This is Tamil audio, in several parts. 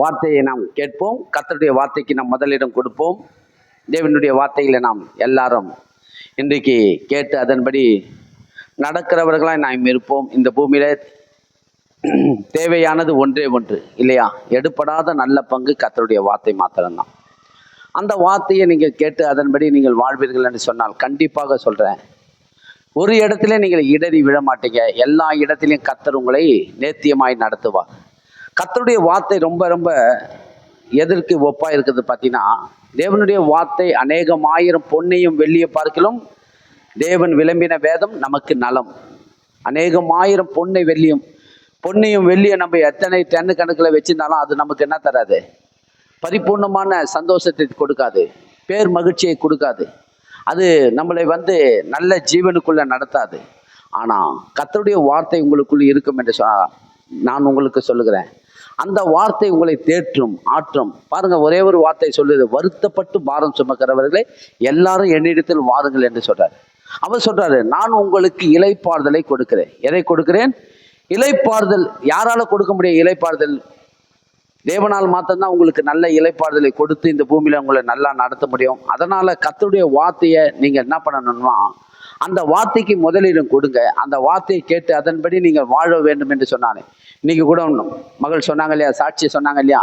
வார்த்தையை நாம் கேட்போம். கர்த்தருடைய வார்த்தைக்கு நாம் முதலிடம் கொடுப்போம். தேவனுடைய வார்த்தைகளை நாம் எல்லாரும் இன்றைக்கு கேட்டு அதன்படி நடக்கிறவர்களாய் நாம் இருப்போம். இந்த பூமியில தேவையானது ஒன்றே ஒன்று இல்லையா? எடுபடாத நல்ல பங்கு கர்த்தருடைய வார்த்தை மாத்திரம்தான். அந்த வார்த்தையை நீங்கள் கேட்டு அதன்படி நீங்கள் வாழ்வீர்கள் என்று சொன்னால் கண்டிப்பாக சொல்கிறேன், ஒரு இடத்துல நீங்கள் இடறி விழ மாட்டீங்க. எல்லா இடத்திலையும் கர்த்தர் உங்களை நேர்த்தியமாய் நடத்துவார். கர்த்தருடைய வார்த்தை ரொம்ப ரொம்ப எதற்கு ஒப்பாக இருக்குது பார்த்தீங்கன்னா, தேவனுடைய வார்த்தை அநேகம் ஆயிரம் பொன்னையும் வெள்ளியை பார்க்கிலும் தேவன் விளம்பின வேதம் நமக்கு நலம். அநேகம் ஆயிரம் பொன்னையும் வெள்ளியை நம்ம எத்தனை டன்னு கணக்கில் வச்சிருந்தாலும் அது நமக்கு என்ன தராது? பரிபூர்ணமான சந்தோஷத்தை கொடுக்காது, பேர் மகிழ்ச்சியை கொடுக்காது, அது நம்மளை நல்ல ஜீவனுக்குள்ள நடத்தாது. ஆனால் கர்த்தருடைய வார்த்தை உங்களுக்குள்ள இருக்கும் என்று நான் உங்களுக்கு சொல்லுகிறேன், அந்த வார்த்தை உங்களை தேற்றும் ஆற்றும். பாருங்க, ஒரே ஒரு வார்த்தை சொல்லுது, வருத்தப்பட்டு பாரம் சுமக்கிறவர்களே எல்லாரும் என்னிடத்தில் வாருங்கள் என்று சொல்றாரு. அவர் சொல்றாரு, நான் உங்களுக்கு இளைப்பாறுதலை கொடுக்கிறேன். எதை கொடுக்கிறேன்? இளைப்பாறுதல். யாரால கொடுக்க முடியும் இளைப்பாறுதல்? தேவனால் மாத்திரம்தான் உங்களுக்கு நல்ல இளைப்பாறுதலை கொடுத்து இந்த பூமியில உங்களை நல்லா நடத்த முடியும். அதனால கர்த்தருடைய வார்த்தையை நீங்க என்ன பண்ணணும்னா, அந்த வார்த்தைக்கு முதலிடம் கொடுங்க. அந்த வார்த்தையை கேட்டு அதன்படி நீங்கள் வாழ வேண்டும் என்று சொன்னானே. இன்னைக்கு கூட மகள் சொன்னாங்க இல்லையா, சாட்சி சொன்னாங்க இல்லையா,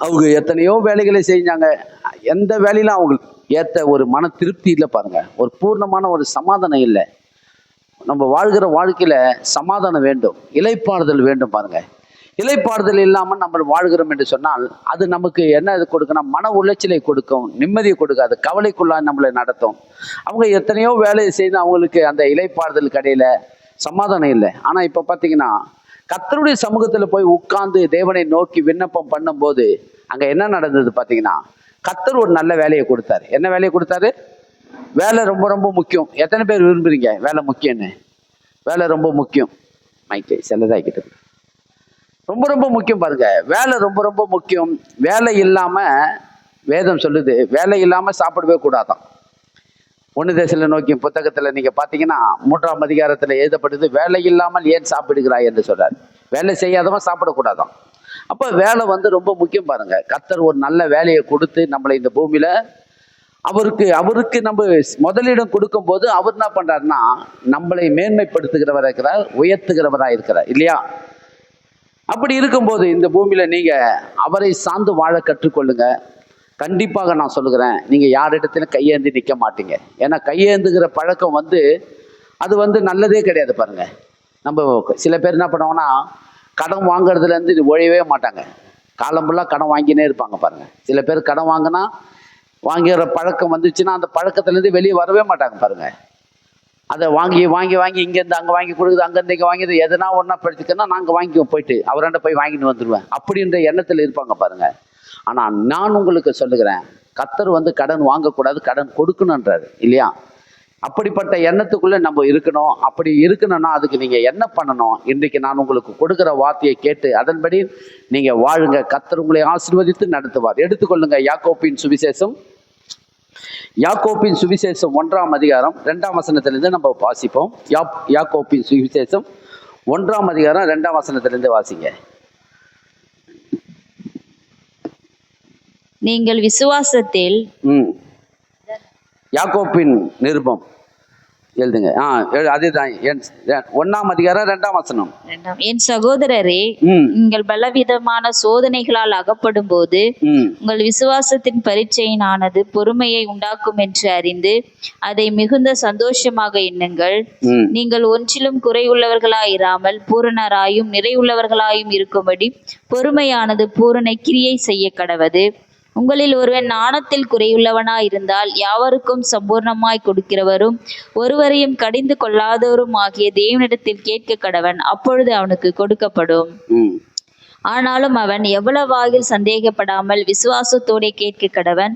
அவங்க எத்தனையோ வேலைகளை செஞ்சாங்க, எந்த வேலையிலும் அவங்களுக்கு ஏற்ற ஒரு மன திருப்தி இல்லை. பாருங்க, ஒரு பூர்ணமான ஒரு சமாதானம் இல்லை. நம்ம வாழ்கிற வாழ்க்கையில சமாதானம் வேண்டும், இளைப்பாறுதல் வேண்டும். பாருங்க, இளைப்பாறுதல் இல்லாமல் நம்ம வாழ்கிறோம் என்று சொன்னால் அது நமக்கு என்ன கொடுக்கணும்? மன உளைச்சலை கொடுக்கும், நிம்மதியை கொடுக்காது, கவலைக்குள்ளா நம்மளை நடத்தும். அவங்க எத்தனையோ வேலையை செய்து அவங்களுக்கு அந்த இளைப்பாறுதல் கடையில சமாதானம் இல்லை. ஆனா இப்ப பாத்தீங்கன்னா, கர்த்தருடைய சமூகத்துல போய் உட்கார்ந்து தேவனை நோக்கி விண்ணப்பம் பண்ணும்போது அங்க என்ன நடந்தது பாத்தீங்கன்னா, கர்த்தர் ஒரு நல்ல வேலையை கொடுத்தாரு. என்ன வேலையை கொடுத்தாரு? வேலை ரொம்ப ரொம்ப முக்கியம். எத்தனை பேர் விரும்புறீங்க வேலை முக்கியம்னு? வேலை ரொம்ப முக்கியம். மைக்கை செல்லதாக்கிட்டு ரொம்ப ரொம்ப முக்கியம். பாருங்க, வேலை ரொம்ப ரொம்ப முக்கியம். வேலை இல்லாம வேதம் சொல்லுது, வேலை இல்லாம சாப்பிடவே கூடாதான். 1 தெசலோனிக்கேயர் புத்தகத்துல நீங்க பாத்தீங்கன்னா 3ஆம் அதிகாரத்துல எழுதப்பட்டது, வேலை இல்லாமல் ஏன் சாப்பிடுகிறாய் என்று சொல்றாரு. வேலை செய்யாதவன் சாப்பிடக்கூடாதான். அப்ப வேலை ரொம்ப முக்கியம். பாருங்க, கர்த்தர் ஒரு நல்ல வேலையை கொடுத்து நம்மளை இந்த பூமியில அவருக்கு நம்ம முதலிடம் கொடுக்கும் போது அவர் என்ன பண்றாருன்னா, நம்மளை மேன்மைப்படுத்துகிறவராக இருக்கிறார், உயர்த்துகிறவராக இருக்கிறார் இல்லையா? அப்படி இருக்கும்போது இந்த பூமியில நீங்க அவரை சார்ந்து வாழ கற்றுக்கொள்ளுங்க. கண்டிப்பாக நான் சொல்லுகிறேன், நீங்க யாரிடத்திலும் கையேந்தி நிற்க மாட்டீங்க. ஏன்னா கையேந்துகிற பழக்கம் அது நல்லதே கிடையாது. பாருங்க, நம்ம சில பேர் என்ன பண்ணுவாங்கன்னா, கடன் வாங்குறதுல இருந்து ஒழியவே மாட்டாங்க, காலம் ஃபுல்லாக கடன் வாங்கினே இருப்பாங்க. பாருங்க, சில பேர் கடன் வாங்குகிற பழக்கம் வந்துச்சுன்னா அந்த பழக்கத்துலேருந்து வெளியே வரவே மாட்டாங்க. பாருங்க, அதை வாங்கி வாங்கி வாங்கி இங்கேருந்து அங்கே வாங்கி கொடுக்குது, அங்கேருந்து இங்கே வாங்கிது, எதனா ஒன்றா படிச்சுக்கன்னா நாங்கள் வாங்கி போயிட்டு அவராண்ட போய் வாங்கிட்டு வந்துடுவேன் அப்படின்ற எண்ணத்தில் இருப்பாங்க. பாருங்க, ஆனால் நான் உங்களுக்கு சொல்லுகிறேன், கர்த்தர் கடன் வாங்கக்கூடாது, கடன் கொடுக்கணுன்றாரு இல்லையா? அப்படிப்பட்ட எண்ணத்துக்குள்ளே நம்ம இருக்கணும். அப்படி இருக்கணும்னா அதுக்கு நீங்கள் என்ன பண்ணணும்? இன்றைக்கு நான் உங்களுக்கு கொடுக்குற வார்த்தையை கேட்டு அதன்படி நீங்கள் வாழுங்க. கர்த்தர் உங்களை ஆசீர்வதித்து நடத்துவார். எடுத்துக்கொள்ளுங்க, யாக்கோபின் சுவிசேஷம் 1ஆம் அதிகாரம் 2ஆம் வசனத்திலிருந்து நம்ம வாசிப்போம். யாக்கோபின் சுவிசேஷம் 1ஆம் அதிகாரம் 2ஆம் வசனத்திலிருந்து வாசிங்க. நீங்கள் விசுவாசத்தில் யாக்கோபின் நிருபம் எழுதுங்க. அதுதான் 1ஆம் அதிகாரம் 2ஆம் வசனம். என் சகோதரரே, நீங்கள் பலவிதமான சோதனைகளால் அகப்படும் போது உங்கள் விசுவாசத்தின் பரீட்சையினானது பொறுமையை உண்டாக்கும் என்று அறிந்து அதை மிகுந்த சந்தோஷமாக எண்ணுங்கள். நீங்கள் ஒன்றிலும் குறையுள்ளவர்களாயிராமல் பூரணராயும் நிறைவுள்ளவர்களாயும் இருக்கும்படி பொறுமையானது பூரண கிரியை செய்ய கடவது. உங்களில் ஒருவன் நாணத்தில் குறையுள்ளவனாயிருந்தால் யாவருக்கும் சம்பூர்ணமாய் கொடுக்கிறவரும் ஒருவரையும் கடிந்து கொள்ளாதவரும் ஆகிய தேவனிடத்தில் கேட்க கடவன், அப்பொழுது அவனுக்கு கொடுக்கப்படும். ஆனாலும் அவன் எவ்வளவாகில் சந்தேகப்படாமல் விசுவாசத்தோടെ கேட்க கடவன்.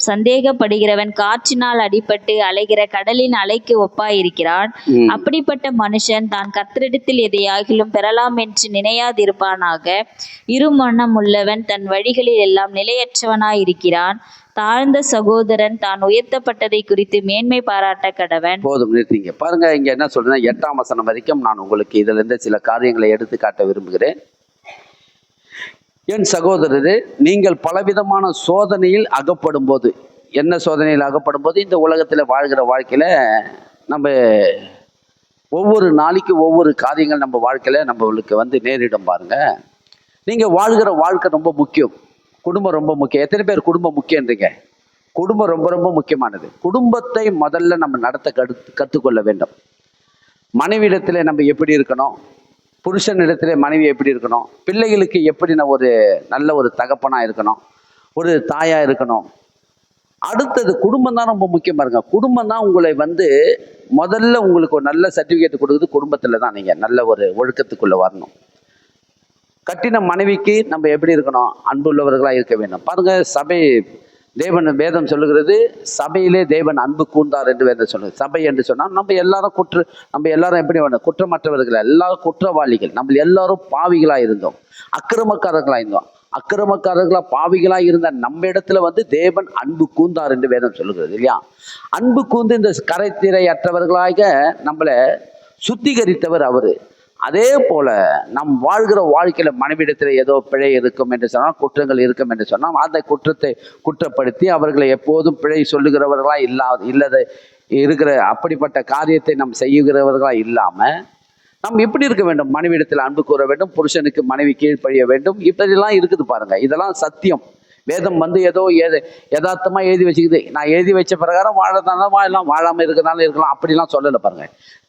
சந்தேகப்படுகிறவன் காற்றினால் அடிபட்டு அலைகிற கடலின் அலைக்கு ஒப்பாயிருக்கிறான். அப்படிப்பட்ட மனுஷன் தான் கர்த்தரிடத்தில் எதையாகிலும் பெறலாம் என்று நினையாதிருப்பானாக. இருமனம் உள்ளவன் தன் வழிகளில் எல்லாம் நிலையற்றவனாயிருக்கிறான். தாழ்ந்த சகோதரன் தான் உயர்த்தப்பட்டதை குறித்து மேன்மை பாராட்ட கடவன். போதும், நிறுத்திங்க. பாருங்க, இங்க என்ன சொல்றேன்னா 8ஆம் வசனம் வரைக்கும் நான் உங்களுக்கு இதுல இருந்து சில காரியங்களை எடுத்து காட்ட விரும்புகிறேன். என் சகோதரரே, நீங்கள் பலவிதமான சோதனையில் அகப்படும் போது, என்ன சோதனையில் அகப்படும் போது, இந்த உலகத்தில் வாழ்கிற வாழ்க்கையில் நம்ம ஒவ்வொரு நாளைக்கு ஒவ்வொரு காரியங்கள் நம்ம வாழ்க்கையில் நம்மளுக்கு நேரிடும் பாருங்க. நீங்கள் வாழ்கிற வாழ்க்கை ரொம்ப முக்கியம், குடும்பம் ரொம்ப முக்கியம். எத்தனை பேர் குடும்பம் முக்கியன்றீங்க? குடும்பம் ரொம்ப ரொம்ப முக்கியமானது. குடும்பத்தை முதல்ல நம்ம நடத்த கற்றுக்கொள்ள வேண்டும். மனைவியிடத்தில் நம்ம எப்படி இருக்கணும், புருஷனிடத்துல மனைவி எப்படி இருக்கணும், பிள்ளைகளுக்கு எப்படி ஒரு நல்ல ஒரு தகப்பனா இருக்கணும், ஒரு தாயா இருக்கணும். அடுத்தது குடும்பம் தான் ரொம்ப முக்கியம் பாருங்க. குடும்பம் தான் உங்களை முதல்ல உங்களுக்கு ஒரு நல்ல சர்டிஃபிகேட் கொடுக்குது. குடும்பத்துல தான் நீங்க நல்ல ஒரு ஒழுக்கத்துக்குள்ள வரணும். கட்டின மனைவிக்கு நம்ம எப்படி இருக்கணும்? அன்புள்ளவர்களா இருக்க வேண்டும். பாருங்க, சபை தேவன் வேதம் சொல்லுகிறது, சபையிலே தேவன் அன்பு கூர்ந்தார் என்று வேதம் சொல்லுது. சபை என்று சொன்னால் நம்ம எல்லாரும் எப்படி வேணும்? குற்றமற்றவர்கள், எல்லாரும் குற்றவாளிகள். நம்ம எல்லாரும் பாவிகளா இருந்தோம், அக்கிரமக்காரர்களா இருந்தோம். அக்கிரமக்காரர்களா பாவிகளா இருந்த நம்ம இடத்துல தேவன் அன்பு கூர்ந்தார் என்று வேதம் சொல்லுகிறது இல்லையா? அன்பு கூர்ந்து இந்த கரைத்திரை அற்றவர்களாக நம்மளை சுத்திகரித்தவர் அவரு. அதே போல நம் வாழ்கிற வாழ்க்கையில மனைவிடத்துல ஏதோ பிழை இருக்கும் என்று சொன்னால், குற்றங்கள் இருக்கும் என்று சொன்னால், அந்த குற்றத்தை குற்றப்படுத்தி அவர்களை எப்போதும் பிழை சொல்லுகிறவர்களா இல்லதை இருக்கிற அப்படிப்பட்ட காரியத்தை நாம் செய்யுகிறவர்களா இல்லாம நம்ம எப்படி இருக்க வேண்டும்? மனைவிடத்தில் அன்பு கூற வேண்டும், புருஷனுக்கு மனைவி கீழ்ப்பழிய வேண்டும். இப்படிலாம் இருக்குது பாருங்க. இதெல்லாம் சத்தியம். வேதம் ஏதோ யதார்த்தமா எழுதி வச்சுக்குது. நான் எழுதி வச்ச பிரகாரம் வாழறதுனால வாழலாம், வாழாம இருக்கிறதால இருக்கலாம், அப்படிலாம் சொல்லலை பாருங்க.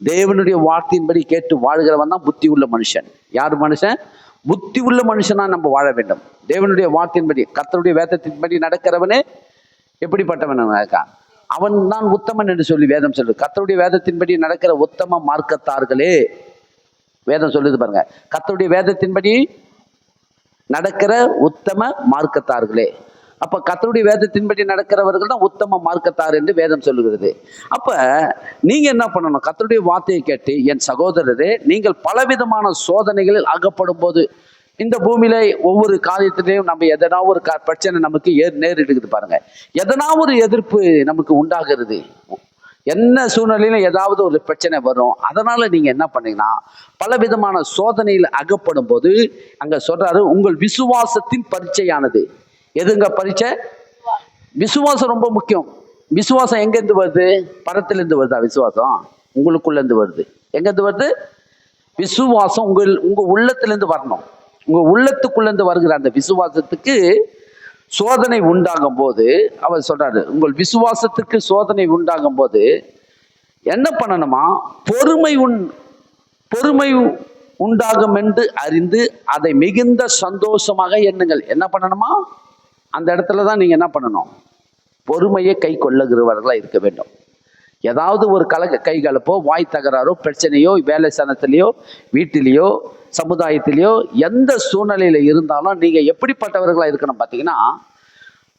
தேவனுடைய வார்த்தையின்படி கேட்டு வாழ்கிறவன் தான் புத்தி உள்ள மனுஷன். யார் மனுஷன்? புத்தி உள்ள மனுஷனா நம்ம வாழ வேண்டும். தேவனுடைய வார்த்தையின்படி, கர்த்தருடைய வேதத்தின்படி நடக்கிறவனே எப்படிப்பட்டவன்? அவன் தான் உத்தமன் என்று சொல்லி வேதம் சொல்லுது. கர்த்தருடைய வேதத்தின்படி நடக்கிற உத்தம மார்க்கத்தார்களே, வேதம் சொல்லுது பாருங்க. கர்த்தருடைய வேதத்தின்படி நடக்கிற உத்தம மார்க்கத்தார்களே. அப்ப கர்த்தருடைய வேதத்தின்படி நடக்கிறவர்கள் தான் உத்தம மார்க்கத்தார் என்று வேதம் சொல்லுகிறது. அப்ப நீங்க என்ன பண்ணணும்? கர்த்தருடைய வார்த்தையை கேட்டு, என் சகோதரரே, நீங்கள் பலவிதமான சோதனைகளில் அகப்படும் போது, இந்த பூமியில ஒவ்வொரு காரியத்திலையும் நம்ம எதனா ஒரு பிரச்சனை நமக்கு நேரிடுகிறது பாருங்க. எதனா ஒரு எதிர்ப்பு நமக்கு உண்டாகிறது. என்ன சூழ்நிலையில ஏதாவது ஒரு பிரச்சனை வரும். அதனால நீங்க என்ன பண்ணீங்கன்னா, பலவிதமான சோதனையில் அகப்படும் போது அங்க சொல்றாரு, உங்கள் விசுவாசத்தின் பரீட்சையானது. எதுங்க பரீட்சை? விசுவாசம் ரொம்ப முக்கியம். விசுவாசம் எங்க இருந்து வருது? பரத்திலிருந்து வருதா? விசுவாசம் உங்களுக்குள்ள இருந்து வருது. எங்க இருந்து வருது? விசுவாசம் உங்க உள்ளத்திலிருந்து வரணும். உங்க உள்ளத்துக்குள்ள இருந்து வருகிற அந்த விசுவாசத்துக்கு சோதனை உண்டாகும் போது அவர் சொல்றாரு, உங்கள் விசுவாசத்துக்கு சோதனை உண்டாகும் போது என்ன பண்ணணுமா? பொறுமை உண்டாகும் என்று அறிந்து அதை மிகுந்த சந்தோஷமாக எண்ணுங்கள். என்ன பண்ணணுமா? அந்த இடத்துலதான் நீங்க என்ன பண்ணணும்? பொறுமையை கை கொள்ளுகிறவர்களா இருக்க வேண்டும். ஏதாவது ஒரு கைகலப்போ, வாய் தகராறோ, பிரச்சனையோ, வேலை ஸ்தானத்திலேயோ, வீட்டிலேயோ, சமுதாயத்திலேயோ, எந்த சூழ்நிலையில இருந்தாலும் நீங்க எப்படிப்பட்டவர்களா இருக்கணும் பார்த்தீங்கன்னா,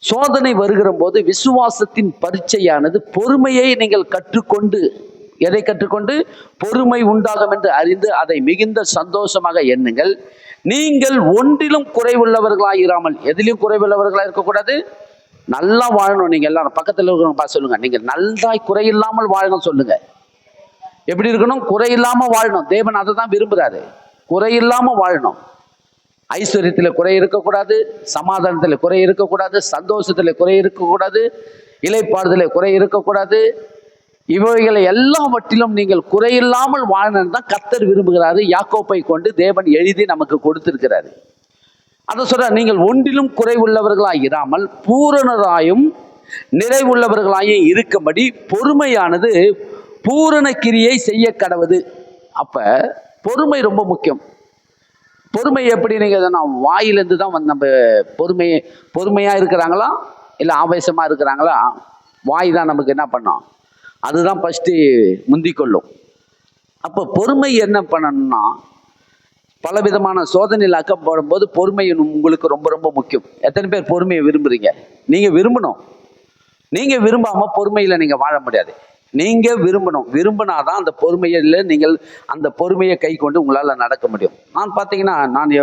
சோதனை வருகிற போது விசுவாசத்தின் பரீட்சையானது பொறுமையை நீங்கள் கற்றுக்கொண்டு, எதை கற்றுக்கொண்டு? பொறுமை உண்டாகும் என்று அறிந்து அதை மிகுந்த சந்தோஷமாக எண்ணுங்கள். நீங்கள் ஒன்றிலும் குறைவுள்ளவர்களாக இராமல், எதிலும் குறைவுள்ளவர்களாக இருக்கக்கூடாது. நல்லா வாழணும். நீங்க எல்லாரும் பக்கத்தில் இருக்கிறவங்க சொல்லுங்க, நீங்க நல்லாய் குறையில்லாமல் வாழணும் சொல்லுங்க. எப்படி இருக்கணும்? குறையில்லாம வாழணும். தேவன் அதை தான் விரும்புறாரு, குறையில்லாம வாழணும். ஐஸ்வர்யத்துல குறை இருக்கக்கூடாது, சமாதானத்துல குறை இருக்கக்கூடாது, சந்தோஷத்துல குறை இருக்கக்கூடாது, இளைப்பாறுதல குறை இருக்கக்கூடாது. இவைகளை எல்லாவற்றிலும் நீங்கள் குறையில்லாமல் வாழணும் தான் கர்த்தர் விரும்புகிறாரு. யாக்கோப்பை கொண்டு தேவன் எழுதி நமக்கு கொடுத்திருக்கிறாரு. அதை சொல்ற, நீங்கள் ஒன்றிலும் குறைவுள்ளவர்களாய் இராமல் பூரணராயும் நிறைவுள்ளவர்களாயும் இருக்கும்படி பொறுமையானது பூரண கிரியை செய்ய கடவுது. அப்ப பொறுமை ரொம்ப முக்கியம். பொறுமை எப்படி? நீங்க வாயிலிருந்து தான் நம்ம பொறுமையா இருக்கிறாங்களா இல்லை ஆவேசமா இருக்கிறாங்களா? வாய் தான் நமக்கு என்ன பண்ணோம்? அதுதான் ஃபர்ஸ்ட் முந்தி கொள்ளும். அப்போ பொறுமை என்ன பண்ணணும்னா, பலவிதமான சோதனையில் அக்கப்படும் போது பொறுமை உங்களுக்கு ரொம்ப ரொம்ப முக்கியம். எத்தனை பேர் பொறுமையை விரும்புறீங்க? நீங்க விரும்பணும். நீங்க விரும்பாம பொறுமையில நீங்க வாழ முடியாது. நீங்க விரும்பினாதான் அந்த பொறுமையில நீங்கள் அந்த பொறுமையை கை கொண்டு உங்களால் நடக்க முடியும். நான் பார்த்தீங்கன்னா, நான்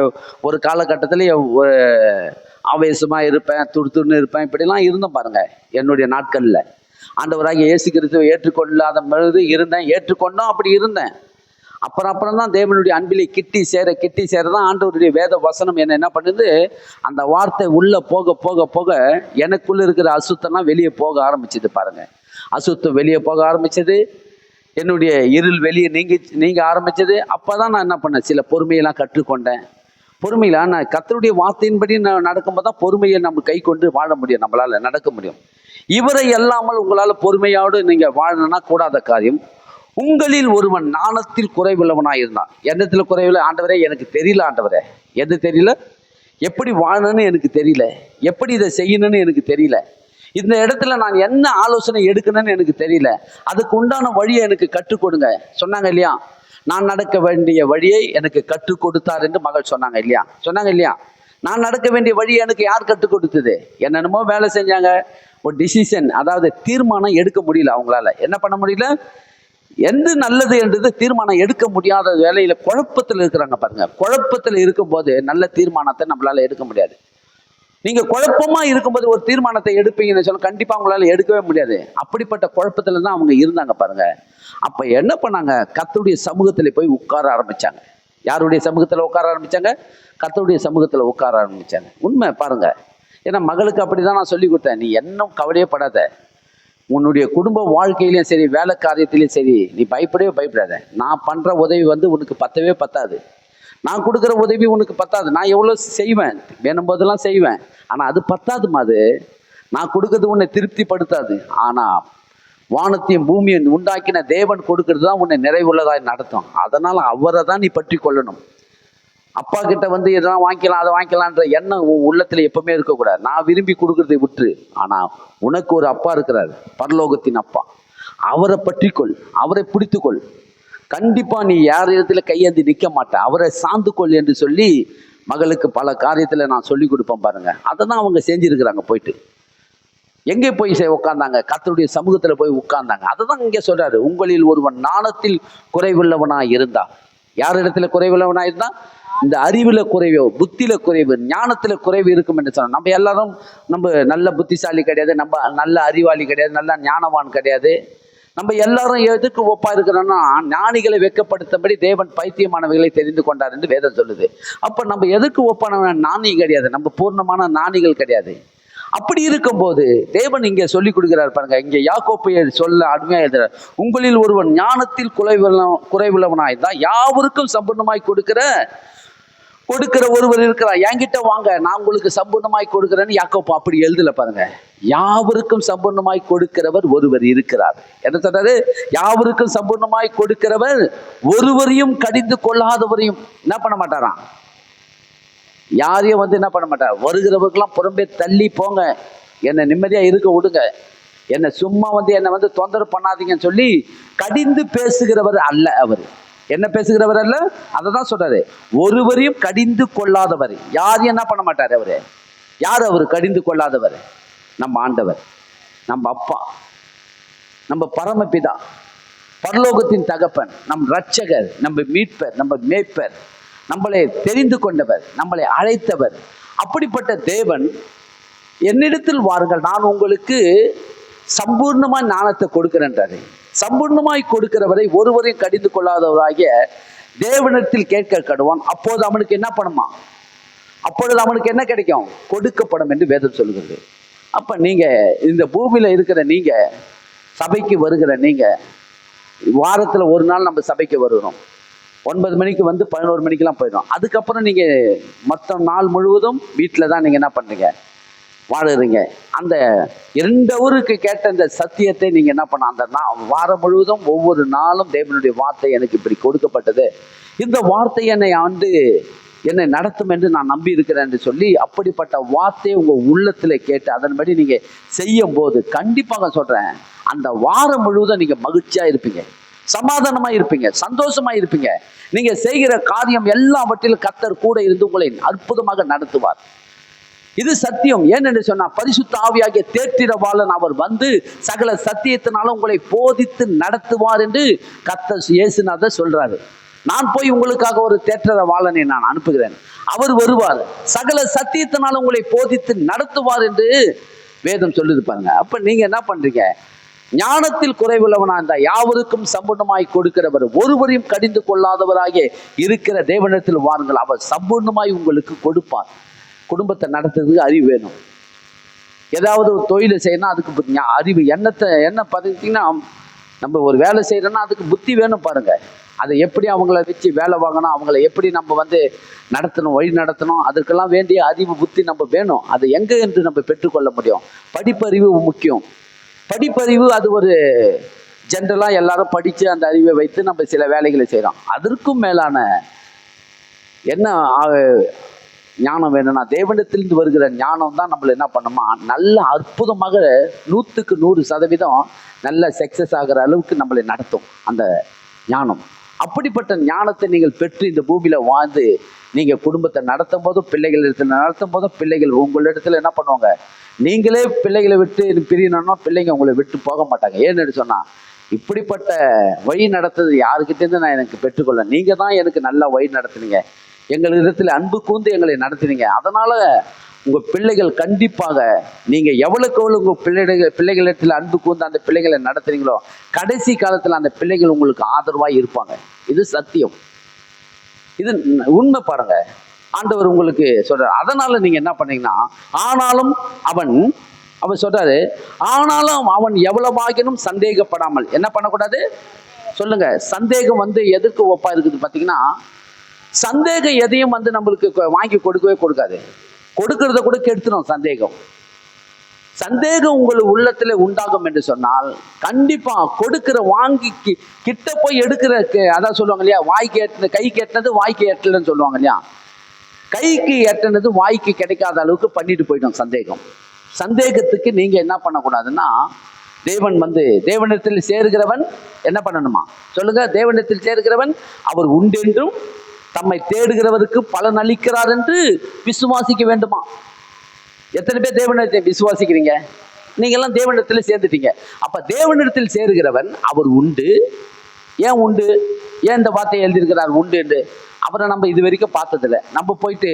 ஒரு காலகட்டத்தில் ஆவேசமா இருப்பேன், துடுத்துன்னு இருப்பேன், இப்படிலாம் இருந்தேன் பாருங்க. என்னுடைய நாட்கள்ல ஆண்டவராகிய இயேசு கிறிஸ்துவை ஏற்றுக்கொள்ளாத பொழுது இருந்தேன், ஏற்றுக்கொண்டோம் அப்படி இருந்தேன். அப்புறம் தான் தேவனுடைய அன்பிலே கிட்டி சேர தான் ஆண்டவருடைய வேத வசனம் என்ன பண்ணுது, அந்த வார்த்தை உள்ள போக போக போக எனக்குள்ள இருக்கிற அசுத்தம்லாம் வெளியே போக ஆரம்பிச்சது பாருங்க. அசுத்தம் வெளியே போக ஆரம்பிச்சது, என்னுடைய இருள் வெளியே நீங்க ஆரம்பிச்சது. அப்பதான் நான் என்ன பண்ணேன், சில பொறுமையெல்லாம் கற்றுக்கொண்டேன். பொறுமையில நான் கர்த்தருடைய வார்த்தையின்படி நான் நடக்கும்போது தான் பொறுமையை நம்ம கை கொண்டு வாழ முடியும், நம்மளால நடக்க முடியும். இவரை அல்லாமல் உங்களால பொறுமையோடு நீங்க வாழணும்னா கூடாத காரியம். உங்களில் ஒருவன் நாணத்தில் குறைவுள்ளவனாக இருந்தான். எண்ணத்துல குறைவில்லை ஆண்டவரே, எனக்கு தெரியல ஆண்டவரே, எது தெரியல, எப்படி வாழணும்னு எனக்கு தெரியல, எப்படி இதை செய்யணும்னு எனக்கு தெரியல, இந்த இடத்துல நான் என்ன ஆலோசனை எடுக்கணும்னு எனக்கு தெரியல, அதுக்கு உண்டான வழியை எனக்கு கற்றுக் கொடுங்க சொன்னாங்க இல்லையா? நான் நடக்க வேண்டிய வழியை எனக்கு கற்றுக் கொடுத்தார் என்று மகள் சொன்னாங்க இல்லையா? நான் நடக்க வேண்டிய வழியை எனக்கு யார் கற்றுக் கொடுத்தது? என்னென்னமோ வேலை செஞ்சாங்க, ஒரு டிசிஷன், அதாவது தீர்மானம் எடுக்க முடியல. அவங்களால என்ன பண்ண முடியல, எது நல்லது என்றது தீர்மானம் எடுக்க முடியாத வேலையில குழப்பத்தில் இருக்கிறாங்க பாருங்க. குழப்பத்தில் இருக்கும்போது நல்ல தீர்மானத்தை நம்மளால எடுக்க முடியாது. நீங்க குழப்பமா இருக்கும்போது ஒரு தீர்மானத்தை எடுப்பீங்கன்னு சொல்ல கண்டிப்பா உங்களால எடுக்கவே முடியாது. அப்படிப்பட்ட குழப்பத்துல தான் அவங்க இருந்தாங்க பாருங்க. அப்ப என்ன பண்ணாங்க, கர்த்தருடைய சமூகத்துல போய் உட்கார ஆரம்பிச்சாங்க. யாருடைய சமூகத்துல உட்கார ஆரம்பிச்சாங்க? கர்த்தருடைய சமூகத்துல உட்கார ஆரம்பிச்சாங்க. உண்மை பாருங்க. ஏன்னா மகளுக்கு அப்படிதான் நான் சொல்லி கொடுத்தேன், நீ இன்னும் கவலையே படாத, உன்னுடைய குடும்ப வாழ்க்கையிலையும் சரி, வேலை காரியத்திலையும் சரி, நீ பயப்படாத. நான் பண்ற உதவி உனக்கு பத்தவே பத்தாது. நான் கொடுக்குற உதவி உனக்கு பத்தாது. நான் எவ்வளோ செய்வேன், வேணும் போதெல்லாம் செய்வேன், ஆனால் அது பத்தாதுமா. அது நான் கொடுக்கறது உன்னை திருப்திப்படுத்தாது. ஆனால் வானத்தையும் பூமியை உண்டாக்கின தேவன் கொடுக்கறது தான் உன்னை நிறைவுள்ளதாய் நடத்தும். அதனால் அவரை தான் நீ பற்றி கொள்ளணும். அப்பா கிட்ட இதெல்லாம் வாங்கிக்கலாம் அதை வாங்கிக்கலான்ற எண்ணம் உள்ளத்துல எப்பவுமே இருக்கக்கூடாது. நான் விரும்பி கொடுக்கறதை விட்டுரு. ஆனா உனக்கு ஒரு அப்பா இருக்கிறார், பரலோகத்தின் அப்பா. அவரை பற்றிக்கொள், அவரை பிடித்துக்கொள். கண்டிப்பா நீ யார் இடத்துல கையேந்தி நிற்க மாட்டேன், அவரை சார்ந்து கொள் என்று சொல்லி மகளுக்கு பல காரியத்துல நான் சொல்லி கொடுப்பேன் பாருங்க. அதை தான் அவங்க செஞ்சிருக்கிறாங்க. போயிட்டு எங்கே போய் உட்கார்ந்தாங்க, கர்த்தருடைய சமூகத்துல போய் உட்கார்ந்தாங்க. அதை தான் இங்க சொல்றாரு, உங்களில் ஒருவன் நாணத்தில் குறைவுள்ளவனா இருந்தா. யார் இடத்துல குறைவுள்ளவனா இருந்தா? இந்த அறிவுல குறைவு, புத்தியில குறைவு, ஞானத்துல குறைவு இருக்கும் என்று சொன்னோம். நம்ம எல்லாரும் நல்ல புத்திசாலி கிடையாது, நம்ம நல்ல அறிவாளி கிடையாது, நல்ல ஞானவான் கிடையாது. நம்ம எல்லாரும் எதுக்கு ஒப்பா இருக்கிறோம்னா, ஞானிகளை வெட்கப்படுத்தபடி தேவன் பைத்தியமானவைகளை தெரிந்து கொண்டார் என்று வேதம் சொல்லுது. அப்ப நம்ம எதுக்கு ஒப்பான நாணி கிடையாது, நம்ம பூர்ணமான நாணிகள் கிடையாது. அப்படி இருக்கும்போது தேவன் இங்க சொல்லி கொடுக்கிறார் பாருங்க. இங்க யாக்கோப்பை சொல்ல அருமையா எழுதுறார், உங்களில் ஒருவன் ஞானத்தில் குறைவுள்ளவனாய்தான் யாவருக்கும் சம்பூர்ணமாய் கொடுக்கிற ஒருவர் இருக்கிறார். என்கிட்ட வாங்க, நான் உங்களுக்கு சம்பூர்ணமாய் கொடுக்கிறேன்னு யாக்கோப்பு அப்படி எழுதல பாருங்க. யாவருக்கும் சம்பூர்ணமாய் கொடுக்கிறவர் ஒருவர் இருக்கிறார். என்ன சொல்றாரு? யாவருக்கும் சம்பூர்ணமாய் கொடுக்கிறவர் ஒருவரையும் கடிந்து கொள்ளாதவரையும் என்ன பண்ண மாட்டாராம், யாரையும் என்ன பண்ண மாட்டார். வருகிறவர்களாம் புறம்பே தள்ளி போங்க, என்னை நிம்மதியா இருக்க விடுங்க, என்னை சும்மா என்னை தொந்தரவு பண்ணாதீங்கன்னு சொல்லி கடிந்து பேசுகிறவர் அல்ல அவர். என்ன பேசுகிறவர் அல்ல, அதை தான் சொல்றாரு. ஒருவரையும் கடிந்து கொள்ளாதவர். யாரையும் என்ன பண்ண மாட்டார் அவரு. யார் அவர் கடிந்து கொள்ளாதவர்? நம்ம ஆண்டவர், நம்ம அப்பா, நம்ம பரமபிதா, பரலோகத்தின் தகப்பன், நம் இரட்சகர், நம்ம மீட்பர், நம்ம மேய்ப்பர், நம்மளை தெரிந்து கொண்டவர், நம்மளை அழைத்தவர். அப்படிப்பட்ட தேவன் என்னிடத்தில் வாருங்கள், நான் உங்களுக்கு சம்பூர்ணமாய் ஞானத்தை கொடுக்கிறேன்றாரு. சம்பூர்ணமாய் கொடுக்கிறவரை ஒருவரையும் கடிந்து கொள்ளாதவராகிய தேவனிடத்தில் கேட்க கடுவான். அப்போது அவனுக்கு என்ன பண்ணுமா? அப்பொழுது அவனுக்கு என்ன கிடைக்கும்? கொடுக்கப்படும் என்று வேதம் சொல்லுகிறது. அப்ப நீங்க இந்த பூமியில இருக்கிற நீங்க, சபைக்கு வருகிற நீங்க, வாரத்துல ஒரு நாள் நம்ம சபைக்கு வருகிறோம். 9 மணிக்கு 11 மணிக்கெல்லாம் போயிடும். அதுக்கப்புறம் நீங்க மொத்தம் நாள் முழுவதும் வீட்டில் தான் நீங்க என்ன பண்றீங்க, வாழுறீங்க. அந்த 2 ஊருக்கு கேட்ட இந்த சத்தியத்தை நீங்க என்ன பண்ண, அந்த வாரம் முழுவதும் ஒவ்வொரு நாளும் தேவனுடைய வார்த்தை எனக்கு இப்படி கொடுக்கப்பட்டது, இந்த வார்த்தை என்னை நடத்தும் என்று நான் நம்பி இருக்கிறேன் என்று சொல்லி அப்படிப்பட்ட வார்த்தையை உங்க உள்ளத்துல கேட்டு அதன்படி நீங்க செய்யும் போது கண்டிப்பாக சொல்றேன், அந்த வாரம் முழுவதும் நீங்க மகிழ்ச்சியா இருப்பீங்க, சமாதானமா இருப்பீங்க, சந்தோஷமா இருப்பீங்க. நீங்க செய்கிற காரியம் எல்லாவற்றிலும் கர்த்தர் கூட இருந்து உங்களை அற்புதமாக நடத்துவார். இது சத்தியம். ஏனென்று சொன்னா, பரிசுத்த ஆவியாகிய தேற்றிடவாளன் அவர் சகல சத்தியத்தினாலும் உங்களை போதித்து நடத்துவார் என்று கர்த்தர் இயேசுநாதர் சொல்றாரு. நான் போய் உங்களுக்காக ஒரு தேற்றரவாளனை நான் அனுப்புகிறேன், அவர் வருவார், சகல சத்தியத்தினாலும் உங்களை போதித்து நடத்துவார் என்று வேதம் சொல்லுது பாருங்க. அப்ப நீங்க என்ன பண்றீங்க? ஞானத்தில் குறைவுள்ளவனா இருந்தா யாவருக்கும் சம்பூர்ணமாய் கொடுக்கிறவர், ஒருவரையும் கடிந்து கொள்ளாதவராக இருக்கிற தேவனிடத்தில் வாருங்கள், அவர் சம்பூர்ணமாய் உங்களுக்கு கொடுப்பார். குடும்பத்தை நடத்துறதுக்கு அறிவு வேணும். ஏதாவது ஒரு தொழிலை செய்யணும், அதுக்கு அறிவு என்ன பார்த்தீங்கன்னா, நம்ம ஒரு வேலை செய்யறோம்னா அதுக்கு புத்தி வேணும் பாருங்க. அதை எப்படி அவங்கள வச்சு வேலை வாங்கணும், அவங்கள எப்படி நம்ம நடத்தணும், வழி நடத்தணும், அதற்கெல்லாம் வேண்டிய அறிவு புத்தி நம்ம வேணும். அது எங்கே என்று நம்ம பெற்றுக்கொள்ள முடியும்? படிப்பறிவு முக்கியம். படிப்பறிவு அது ஒரு ஜென்ரலாக எல்லாரும் படித்து அந்த அறிவை வைத்து நம்ம சில வேலைகளை செய்கிறோம். அதற்கும் மேலான என்ன ஞானம் வேணும்னா, தேவனிடத்திலிருந்து வருகிற ஞானம் தான் நம்மளை என்ன பண்ணுமா, நல்ல அற்புதமாக 100க்கு 100% நல்ல சக்சஸ் ஆகிற அளவுக்கு நம்மளை நடத்தும் அந்த ஞானம். அப்படிப்பட்ட ஞானத்தை நீங்கள் பெற்று இந்த பூமியில வாழ்ந்து நீங்கள் குடும்பத்தை நடத்தும் போதும், பிள்ளைகள் இடத்துல நடத்தும் போதும், பிள்ளைகள் உங்களிடத்துல என்ன பண்ணுவாங்க, நீங்களே பிள்ளைகளை விட்டு பிரியணும்னா பிள்ளைங்க உங்களை விட்டு போக மாட்டாங்க. ஏன்னு சொன்னா, இப்படிப்பட்ட வழி நடத்துறது யாருக்கிட்டேருந்து நான் எனக்கு பெற்றுக்கொள்ள, நீங்க தான் எனக்கு நல்லா வழி நடத்துனீங்க, எங்களிடத்துல அன்பு கூர்ந்து எங்களை நடத்தினீங்க. அதனால உங்க பிள்ளைகள் கண்டிப்பாக நீங்க எவ்வளவுக்கு எவ்வளவு உங்க பிள்ளைகளிடத்துல அன்பு கூர்ந்து அந்த பிள்ளைகளை நடத்துறீங்களோ, கடைசி காலத்துல அந்த பிள்ளைகள் உங்களுக்கு ஆதரவாக இருப்பாங்க. இது சத்தியம், இது உண்மை பாருங்க. ஆண்டவர் உங்களுக்கு சொல்றாரு. அதனால நீங்க என்ன பண்ணீங்கன்னா, ஆனாலும் அவன் சொல்றாரு, ஆனாலும் அவன் எவ்வளவாகினும் சந்தேகப்படாமல் என்ன பண்ணக்கூடாது சொல்லுங்க. சந்தேகம் எதற்கு ஒப்பா இருக்குது பார்த்தீங்கன்னா, சந்தேகம் எதையும் நம்மளுக்கு வாங்கி கொடுக்கவே கொடுக்காது, கொடுக்கறத கூட கெடுத்துடும். சந்தேகம் உங்கள் உள்ளத்துல உண்டாகும் என்று சொன்னால், கண்டிப்பா கொடுக்கிற வாங்கி கிட்ட போய் எடுக்கிற, அதான் சொல்லுவாங்க இல்லையா, வாய்க்கு எட்டின கைக்கு எட்டினது வாய்க்கு எட்டலன்னு சொல்லுவாங்க இல்லையா, கைக்கு எட்டினது வாய்க்கு கிடைக்காத அளவுக்கு பண்ணிட்டு போயிட்டோம் சந்தேகம். சந்தேகத்துக்கு நீங்க என்ன பண்ணக்கூடாதுன்னா, தேவனிடத்தில் சேருகிறவன் என்ன பண்ணணுமா சொல்லுங்க, தேவனிடத்தில் சேருகிறவன் அவர் உண்டென்றும் தம்மை தேடுகிறவருக்கு பலன் அளிக்கிறார் என்று விசுவாசிக்க வேண்டுமா. எத்தனை பேர் தேவனிடத்தை விசுவாசிக்கிறீங்க? நீங்க எல்லாம் தேவனிடத்தில் சேர்ந்துட்டீங்க. அப்ப தேவனிடத்தில் சேருகிறவன் அவர் உண்டு. ஏன் உண்டு? ஏன் இந்த வார்த்தையை எழுதியிருக்கிறார் உண்டு என்று? அவரை நம்ம இது வரைக்கும் பார்த்ததில்லை. நம்ம போயிட்டு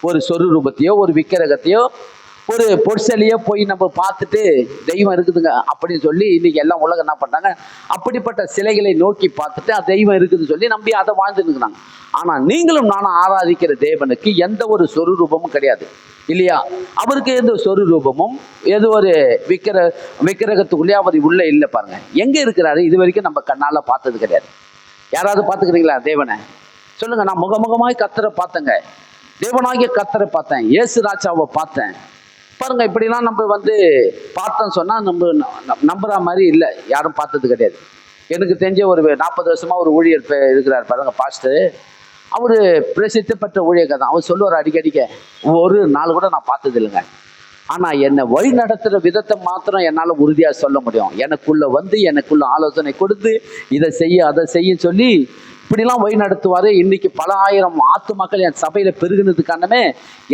ஒரு சொரூபத்தையோ ஒரு விக்கிரகத்தையோ ஒரு பொற்சலையோ போய் நம்ம பார்த்துட்டு தெய்வம் இருக்குதுங்க அப்படின்னு சொல்லி இன்னைக்கு எல்லாம் உலகம் என்ன பண்ணாங்க, அப்படிப்பட்ட சிலைகளை நோக்கி பார்த்துட்டு தெய்வம் இருக்குதுன்னு சொல்லி நம்பி அதை வாழ்ந்துருக்குறாங்க. ஆனா நீங்களும் நானும் ஆராதிக்கிற தேவனுக்கு எந்த ஒரு சொரூபமும் கிடையாது இல்லையா? அவருக்கு எந்த சொரூபமும் ஏதோ ஒரு விக்கிரகத்துக்குள்ளேயே அவர் உள்ள இல்லை பாருங்க. எங்க இருக்கிறாரு இது வரைக்கும் நம்ம கண்ணால பார்த்தது கிடையாது. யாராவது பார்த்துக்கிறீங்களா தேவனை? சொல்லுங்க. நான் முகமுகமாய் கர்த்தரை பார்த்தேங்க, தேவனாகிய கர்த்தரை பார்த்தேன், இயேசு ராஜாவை பார்த்தேன் பாருங்க. இப்படிலாம் நம்ம பார்த்தோம் சொன்னா நம்ம நம்புற மாதிரி இல்லை, யாரும் பார்த்தது கிடையாது. எனக்கு தெரிஞ்ச ஒரு 40 வருஷமா ஒரு ஊழியர் இருக்கிறார் பாருங்க, பாஸ்டர். அவரு பிரசித்தி பெற்ற ஊழியர் தான். அவர் சொல்லுவார் அடிக்கடிக்க, ஒரு நாள் கூட நான் பார்த்தது இல்லைங்க, ஆனா என்னை வழி நடத்துற விதத்தை மாத்திரம் என்னால உறுதியா சொல்ல முடியும். எனக்குள்ள ஆலோசனை கொடுத்து இதை செய்ய அதை செய்ய சொல்லி இப்படிலாம் வழி நடத்துவாரு. இன்னைக்கு பல ஆயிரம் ஆத்துமாக்கள் என் சபையில பெருகினது காரணமே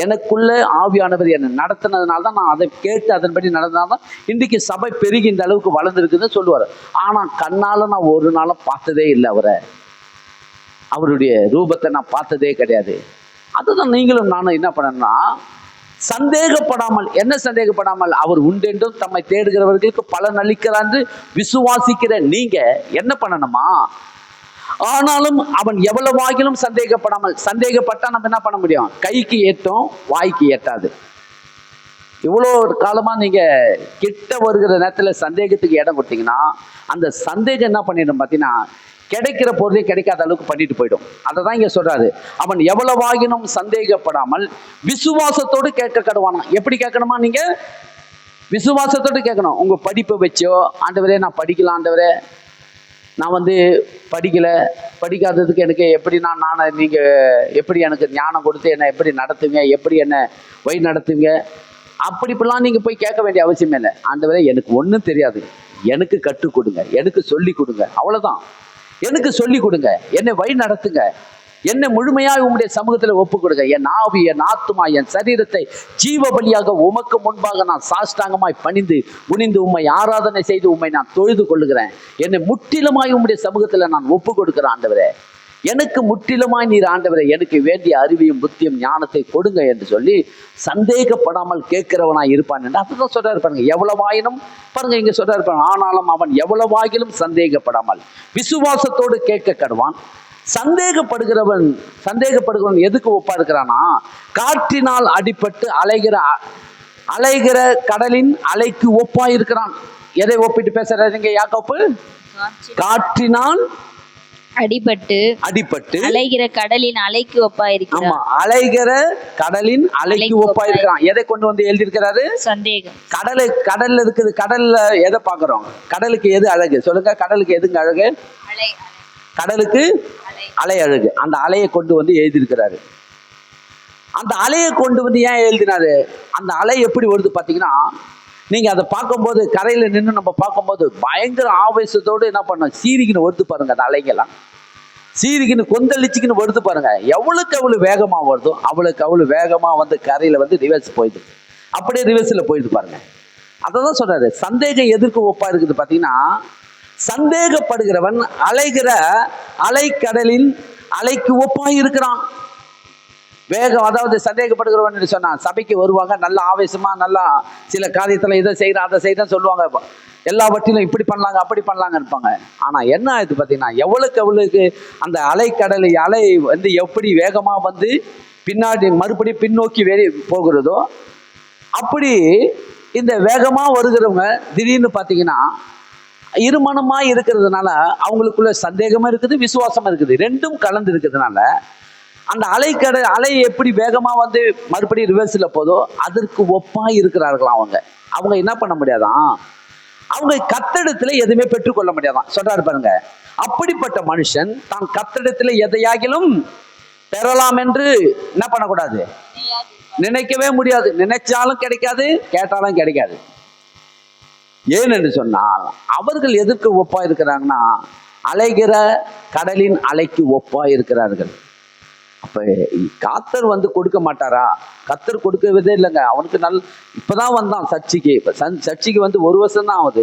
எனக்குள்ள ஆவியானவர் என்னை நடத்தினதுனால தான். நான் அதை கேட்டு அதன்படி நடந்ததுனால்தான் இன்னைக்கு சபை பெருகி இந்த அளவுக்கு வளர்ந்துருக்குதுன்னு சொல்லுவார். ஆனா கண்ணால நான் ஒரு நாளும் பார்த்ததே இல்லை, அவருடைய ரூபத்தை நான் பார்த்ததே கிடையாது. அதுதான் நீங்களும் நானும் என்ன பண்ணணும்னா, சந்தேகப்படாமல். என்ன சந்தேகப்படாமல்? அவர் உண்டென்றும் தம்மை தேடுகிறவர்களுக்கு பலன் அளிக்கிறார் என்று விசுவாசிக்கிற நீங்க என்ன பண்ணணுமா, ஆனாலும் அவன் எவ்வளவாகிலும் சந்தேகப்படாமல். சந்தேகப்பட்டா நம்ம என்ன பண்ண முடியும்? கைக்கு ஏற்றும் வாய்க்கு ஏற்றாது. இவ்வளோ காலமா நீங்க கிட்ட வருகிற நேரத்துல சந்தேகத்துக்கு இடம் கொடுத்தீங்கன்னா, அந்த சந்தேகம் என்ன பண்ணிடும் பார்த்தீங்கன்னா, கிடைக்கிற பொருளை கிடைக்காத அளவுக்கு பண்ணிட்டு போயிடும். அதை தான் இங்க சொல்றாரு, அவன் எவ்வளவாகினும் சந்தேகப்படாமல் விசுவாசத்தோடு கேட்க கடவானா. எப்படி கேட்கணுமா? நீங்க விசுவாசத்தோடு கேட்கணும். உங்க படிப்பை வச்சோ, ஆண்டவரே நான் படிக்கலாம், ஆண்டவரே நான் படிக்காததுக்கு எனக்கு எப்படி நீங்கள் எப்படி எனக்கு ஞானம் கொடுத்து என்னை எப்படி நடத்துவீங்க, எப்படி என்னை வழி நடத்துவீங்க, அப்படிப்பெல்லாம் நீங்கள் போய் கேட்க வேண்டிய அவசியமே இல்லை. ஆண்டவரே எனக்கு ஒன்றும் தெரியாது, எனக்கு கற்றுக் கொடுங்க, எனக்கு சொல்லி கொடுங்க, அவ்வளோதான். எனக்கு சொல்லி கொடுங்க, என்னை வழி நடத்துங்க, என்னை முழுமையாக உம்முடைய சமூகத்தில் ஒப்பு கொடுங்க. என் ஆவி, என் ஆத்துமா, என் சரீரத்தை ஜீவ பலியாக உமக்கு முன்பாக நான் சாஷ்டாங்கமாய் பணிந்து குனிந்து உம்மை ஆராதனை செய்து உம்மை நான் தொழுது கொள்ளுகிறேன். என்னை முற்றிலுமாய் உம்முடைய சமூகத்தில் நான் ஒப்பு கொடுக்கிறேன். ஆண்டவரே எனக்கு முற்றிலுமாய் நீர் ஆண்டவரை எனக்கு வேண்டிய அறிவையும் புத்தியும் ஞானத்தை கொடுங்க என்று சொல்லி சந்தேகப்படாமல் கேட்கிறவனாய் இருப்பான் என்று அதுதான் சொல்றாரு பாருங்க. எவ்வளவாயினும் பாருங்க இங்க சொல்றாரு பாருங்க, ஆனாலும் அவன் எவ்வளவாயிலும் சந்தேகப்படாமல் விசுவாசத்தோடு கேட்க கடவான். சந்தேகப்படுகிறவன் எதுக்கு ஒப்பா இருக்கிறானா, காற்றினால் அடிபட்டு அலைகிற கடலின் அலைக்கு ஒப்பா இருக்கிறான். எதை ஒப்பிட்டு பேசுறாருங்க யாக்கோப்பு? காற்றினால் அடிபட்டு அலைகிற கடலின் அலைக்கு ஒப்பாயிருக்கிறான். ஆமா, அலைகிற கடலின் அலைக்கு ஒப்பாயிருக்கிறான். எதை கொண்டு வந்து எழுதியிருக்கிறாரு? சந்தேகம். கடல்ல இருக்குது. கடல்ல எதை பாக்குறோம்? கடலுக்கு எது அழகு சொல்லுங்க? கடலுக்கு எதுங்க அழகு? கடலுக்கு அலை அழகு. அந்த அலையை கொண்டு வந்து எழுதியிருக்கிறாரு. அந்த அலையை கொண்டு வந்து ஏன் எழுதினாரு? அந்த அலை எப்படி வருது பாத்தீங்கன்னா, நீங்க அதை பார்க்கும்போது கரையில நின்று நம்ம பார்க்கும்போது பயங்கர ஆவேசத்தோடு என்ன பண்ணோம், சீரிக்கின்னு வருது பாருங்க. அந்த அலைகள்லாம் சீரிக்கின்னு கொந்தளிச்சுக்கின்னு வருது பாருங்க. எவ்வளவுக்கு அவ்வளவு வேகமா வருதோ அவளுக்கு அவ்வளவு வேகமா வந்து கரையில வந்து ரிவர்ஸ் போயிடுது. அப்படியே ரிவர்ஸ்ல போயிடுது பாருங்க. அததான் சொல்றாரு, சந்தேகம் எதற்கு ஒப்பா இருக்குது பாத்தீங்கன்னா, சந்தேகப்படுகிறவன் அலைகிற அலைக்கடலின் அலைக்கு ஒப்பாய் இருக்கிறான். வேகம், அதாவது சந்தேகப்படுகிறவன் சொன்னா சபைக்கு வருவாங்க, நல்ல ஆவேசமா நல்லா சில காரியத்துல இதை செய்யறேன் அதை செய்யறேன்னு சொல்லுவாங்க. எல்லாவற்றிலும் இப்படி பண்ணலாங்க அப்படி பண்ணலாங்க இருப்பாங்க. ஆனா என்ன ஆயிடுது பாத்தீங்கன்னா, எவ்வளவுக்கு அந்த அலைக்கடலை அலை வந்து எப்படி வேகமா வந்து பின்னாடி மறுபடியும் பின்னோக்கி போகிறதோ அப்படி இந்த வேகமா வருகிறவங்க திடீர்னு பாத்தீங்கன்னா இருமனமா இருக்கிறதுனால அவங்களுக்குள்ள சந்தேகமா இருக்குது, விசுவாசமா இருக்குது, ரெண்டும் கலந்து இருக்கிறதுனால அந்த அலை எப்படி வேகமா வந்து மறுபடியும் ரிவர்ஸ்ல போதோ அதற்கு ஒப்பா இருக்கிறார்களாம். அவங்க என்ன பண்ண முடியாதான், அவங்க கத்தடத்துல எதுவுமே பெற்றுக்கொள்ள முடியாதான். சொல்றாரு பாருங்க, அப்படிப்பட்ட மனுஷன் தான் கத்தடத்துல எதையாகிலும் பெறலாம் என்று என்ன பண்ணக்கூடாது, நினைக்கவே முடியாது. நினைச்சாலும் கிடைக்காது, கேட்டாலும் கிடைக்காது. ஏன் என்று சொன்னால் அவர்கள் எதற்கு ஒப்பா இருக்கிறாங்கன்னா, அலைகிற கடலின் அலைக்கு ஒப்பா இருக்கிறார்கள். அப்ப கர்த்தர் வந்து கொடுக்க மாட்டாரா? கர்த்தர் கொடுக்கவே இல்லைங்க. அவனுக்கு இப்பதான் வந்தான் சர்ச்சைக்கு. சர்ச்சைக்கு வந்து 1 வருஷம் தான் ஆகுது.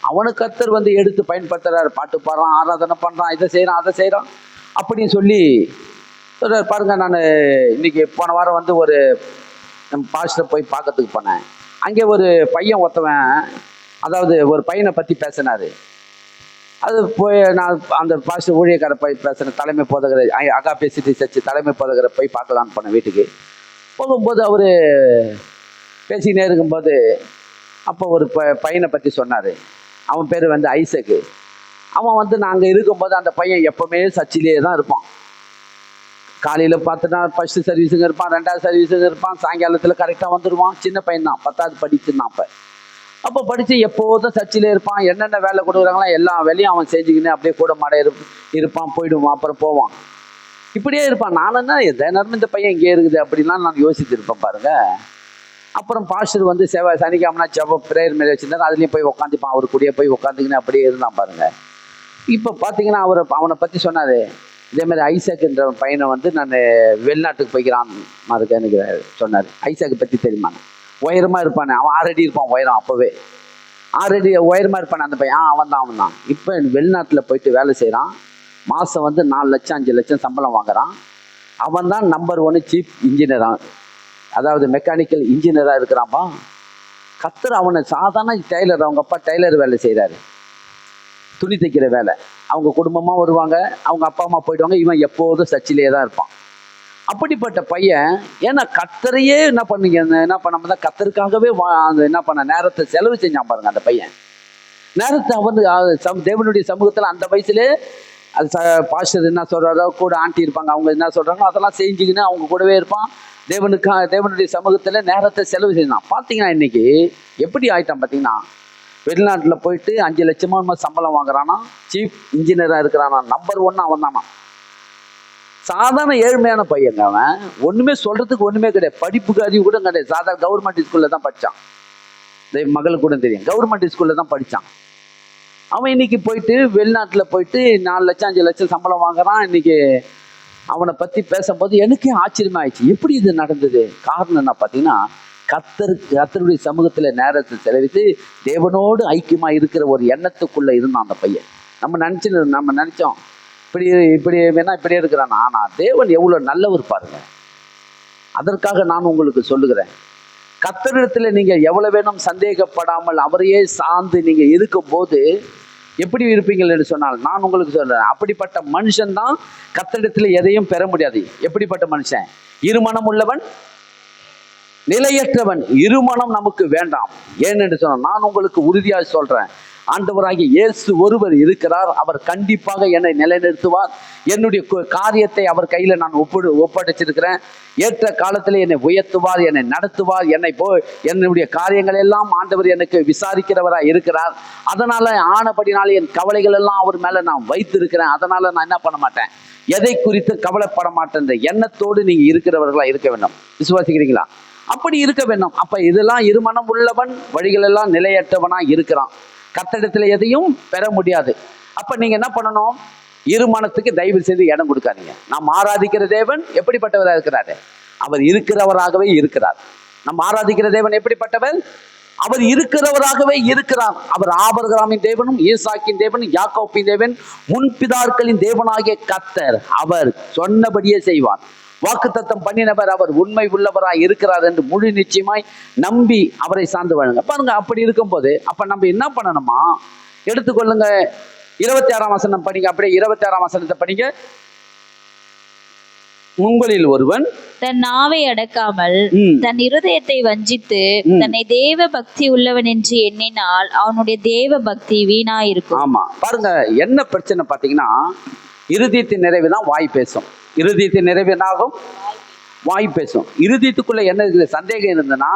அவனுக்கு கர்த்தர் வந்து எடுத்து பயன்படுத்துறாரு. பாட்டு பாடுறான், ஆராதனை பண்றான், இதை செய்யறான் அதை செய்யறான் அப்படின்னு சொல்லி பாருங்க. நான் இன்னைக்கு போன வாரம் வந்து ஒரு நம்ம பாஸ்டர் போய் பார்க்கறதுக்கு போனேன். அங்கே ஒரு பையன் ஒருத்தவன், அதாவது ஒரு பையனை பத்தி பேசினாரு. அது போய் நான் அந்த பாஸ்டர் ஊழியக்கார போய் பேசுகிறேன், தலைமை போதகரை அகாபே சிட்டி சர்ச்சு தலைமை போதகரை போய் பார்க்கலான்னு போனேன். வீட்டுக்கு போகும்போது அவர் பேசிக்கினே இருக்கும்போது அப்போ ஒரு பையனை பற்றி சொன்னார். அவன் பேர் வந்து ஐசக்கு. அவன் வந்து நாங்கள் இருக்கும்போது அந்த பையன் எப்போவுமே சர்ச்சிலேயே தான் இருப்பான். காலையில் பார்த்துட்டா ஃபஸ்ட்டு சர்வீஸுங்க இருப்பான், 2வது சர்வீஸுங்க இருப்பான், சாயங்காலத்தில் கரெக்டாக வந்துடுவான். சின்ன பையன் தான், 10வது படிச்சுருந்தான். அப்போ படித்து எப்போதும் சர்ச்சிலே இருப்பான். என்னென்ன வேலை கொடுக்குறாங்களோ எல்லா வேலையும் அவன் செஞ்சுக்கின்னு அப்படியே கூட மாட இருப்பான், போயிடுவான், அப்புறம் போவான், இப்படியே இருப்பான். நானுன்னா எந்த நேரமும் இந்த பையன் இங்கே இருக்குது அப்படின்லாம் நான் யோசிச்சுருப்பேன் பாருங்க. அப்புறம் பாஸ்டர் வந்து சனிக்கிழமைனா செவ்வ ப்ரேயர் மேலே வச்சுருந்தாரு, அதுலேயும் போய் உட்காந்துப்பான். அவர் கூடயே போய் உட்காந்துக்கின்னு அப்படியே இருந்தான் பாருங்க. இப்போ பார்த்தீங்கன்னா அவனை பற்றி சொன்னார். இதேமாதிரி ஐசாக்குன்ற பையனை வந்து நான் வெளிநாட்டுக்கு போய்க்கிறான் மாதிரி எனக்கு சொன்னார். ஐசாக்கு பற்றி தெரியுமாங்க? உயரமாக இருப்பானே, அவன் 6 அடி இருப்பான் உயரம். அப்போவே 6 அடி உயரமாக இருப்பானே அந்த பையன். அவன் தான். இப்போ வெளிநாட்டில் போயிட்டு வேலை செய்கிறான். மாதம் வந்து 4 லட்சம் 5 லட்சம் சம்பளம் வாங்குறான். அவன் தான் நம்பர் 1 சீஃப் இன்ஜினியராக, அதாவது மெக்கானிக்கல் இன்ஜினியராக இருக்கிறான்பா. கர்த்தர் அவனை சாதாரண டெய்லர், அவங்க அப்பா டெய்லர் வேலை செய்கிறாரு, துணி தைக்கிற வேலை. அவங்க குடும்பமாக வருவாங்க, அவங்க அப்பா அம்மா போயிடுவாங்க. இவன் எப்போதும் சர்ச்சிலே தான் இருப்பான். அப்படிப்பட்ட பையன், ஏன்னா கர்த்தரையே என்ன பண்ணாம தான் கர்த்தருக்காகவே என்ன பண்ண நேரத்தை செலவு செஞ்சான் பாருங்க. அந்த பையன் நேரத்தை வந்து தேவனுடைய சமூகத்தில் அந்த வயசுலே அது பாஸ்டர் என்ன சொல்றாரோ, கூட ஆண்டி இருப்பாங்க, அவங்க என்ன சொல்றாங்களோ அதெல்லாம் செஞ்சுக்கின்னு அவங்க கூடவே இருப்பான். தேவனுடைய சமூகத்தில் நேரத்தை செலவு செஞ்சான். பார்த்தீங்கன்னா இன்னைக்கு எப்படி ஆயிட்டான் பார்த்தீங்கன்னா, வெளிநாட்டில் போயிட்டு 5 லட்சமா சம்பளம் வாங்குறானா, சீஃப் இன்ஜினியராக இருக்கிறானா, நம்பர் 1 அவன் தானா. சாதாரண ஏழ்மையான பையங்க அவன். ஒண்ணுமே சொல்றதுக்கு ஒண்ணுமே கிடையாது, படிப்புக்கு அறிவு கூட கிடையாது. சாதாரண கவர்மெண்ட் ஸ்கூல்ல தான் படிச்சான். மகளுக்கு கூட தெரியும், கவர்மெண்ட் ஸ்கூல்ல தான் படிச்சான். அவன் இன்னைக்கு போயிட்டு வெளிநாட்டில் போயிட்டு 4 லட்சம் 5 லட்சம் சம்பளம் வாங்குறான். இன்னைக்கு அவனை பத்தி பேசும்போது எனக்கே ஆச்சரியமா ஆயிடுச்சு, எப்படி இது நடந்தது? காரணம் என்ன பார்த்தீங்கன்னா, கர்த்தருடைய சமூகத்துல நேரத்தை செலவித்து தேவனோடு ஐக்கியமா இருக்கிற ஒரு எண்ணத்துக்குள்ள இருந்தான் அந்த பையன். நம்ம நினைச்சோம் இப்படி இப்படி வேணா இப்படி இருக்கிறான். ஆனா தேவன் எவ்வளவு நல்லவர் பாருங்க. அதற்காக நான் உங்களுக்கு சொல்லுகிறேன், கர்த்தரிடத்துல நீங்க எவ்வளவு வேணும் சந்தேகப்படாமல் அவரையே சார்ந்து நீங்க இருக்கும் போது எப்படி இருப்பீங்கள் என்று சொன்னால், நான் உங்களுக்கு சொல்றேன், அப்படிப்பட்ட மனுஷன் தான் கர்த்தரிடத்துல எதையும் பெற முடியாது. எப்படிப்பட்ட மனுஷன்? இருமனம் உள்ளவன், நிலையற்றவன். இருமனம் நமக்கு வேண்டாம். ஏனென்று சொன்னால், நான் உங்களுக்கு உறுதியாக சொல்றேன், ஆண்டவராகிய இயேசு ஒருவர் இருக்கிறார். அவர் கண்டிப்பாக என்னை நிலைநிறுத்துவார். என்னுடைய காரியத்தை அவர் கையில நான் ஒப்படைச்சிருக்கிறேன். ஏற்ற காலத்தில் என்னை உயர்த்துவார், என்னை நடத்துவார். என்னுடைய காரியங்கள் எல்லாம் ஆண்டவர் எனக்கு விசாரிக்கிறவராக இருக்கிறார். அதனால ஆனபடினால என் கவலைகள் எல்லாம் அவர் மேல நான் வைத்திருக்கிறேன். அதனால நான் என்ன பண்ண மாட்டேன், எதை குறித்து கவலைப்பட மாட்டேன் எண்ணத்தோடு நீங்க இருக்கிறவர்களா இருக்க வேண்டும். விசுவாசிக்கிறீங்களா? அப்படி இருக்க வேண்டும். அப்ப இதெல்லாம் இருமனம் உள்ளவன், வழிகள் எல்லாம் நிலையற்றவனா இருக்கிறான். கர்த்தரிடத்துல எதையும் பெற முடியாது. அப்ப நீங்க என்ன பண்ணணும்? இருமனத்துக்கு தயவு செய்து இடம் கொடுக்காதீங்க. நாம் ஆராதிக்கிற தேவன் எப்படிப்பட்டவராக இருக்கிறாரு? அவர் இருக்கிறவராகவே இருக்கிறார். நாம் ஆராதிக்கிற தேவன் எப்படிப்பட்டவர்? அவர் இருக்கிறவராகவே இருக்கிறார். அவர் ஆபிரகாமின் தேவனும், ஈசாக்கின் தேவனும், யாக்கோபின் தேவன், முன்பிதாக்களின் தேவனாகிய கர்த்தர். அவர் சொன்னபடியே செய்வார். வாக்குத்தத்தம் பண்ணினவர். அவர் உண்மை உள்ளவராய் இருக்கிறார் என்று முழு நிச்சயமாய் நம்பி அவரை சார்ந்து வாழுங்க. பாருங்க, அப்படி இருக்கும்போது அப்ப நம்ம என்ன பண்ணணுமா? எடுத்துக்கொள்ளுங்க, 26ஆம் வசனம் படிங்க. அப்படியே 26ஆம் வசனத்தை படிங்க. உங்களில் ஒருவன் தன் நாவை அடக்காமல் தன் இருதயத்தை வஞ்சித்து தன்னை தேவ பக்தி உள்ளவன் என்று எண்ணினால் அவனுடைய தேவ பக்தி வீணாயிருக்கும். ஆமா, பாருங்க என்ன பிரச்சனை பாத்தீங்கன்னா, இருதயத்தின் நிறைவுதான் வாய் பேசும். இருதயத்தின் நிறைவினாகும் வாய் பேசும். இருதயத்துக்குள்ள என்ன இருக்குது? சந்தேகம் இருந்ததுன்னா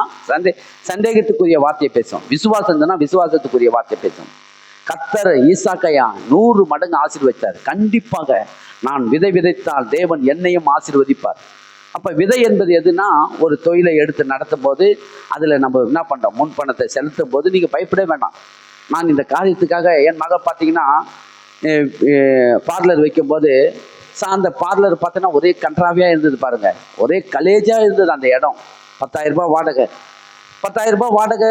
சந்தேகத்துக்குரிய வார்த்தையை பேசும். விசுவாசம் இருந்ததுன்னா விசுவாசத்துக்குரிய வார்த்தையை பேசும். கர்த்தர் ஈசாக்கையா 100 மடங்கு ஆசீர்வதித்தார். கண்டிப்பாக நான் விதை விதைத்தால் தேவன் என்னையும் ஆசீர்வதிப்பார். அப்ப விதை என்பது எதுனா, ஒரு தொழிலை எடுத்து நடத்தும் போது அதுல நம்ம என்ன பண்றோம், முன் பணத்தை செலுத்தும் போது நீங்க பயப்பட வேண்டாம். நான் இந்த காரியத்துக்காக என் மக பார்த்தீங்கன்னா பார்லர் வைக்கும்போது அந்த பார்லர் பார்த்தீங்கன்னா ஒரே கன்றாவியா இருந்தது பாருங்க. ஒரே கலேஜா இருந்தது அந்த இடம். 10,000 ரூபாய் வாடகை, 10,000 ரூபாய் வாடகை,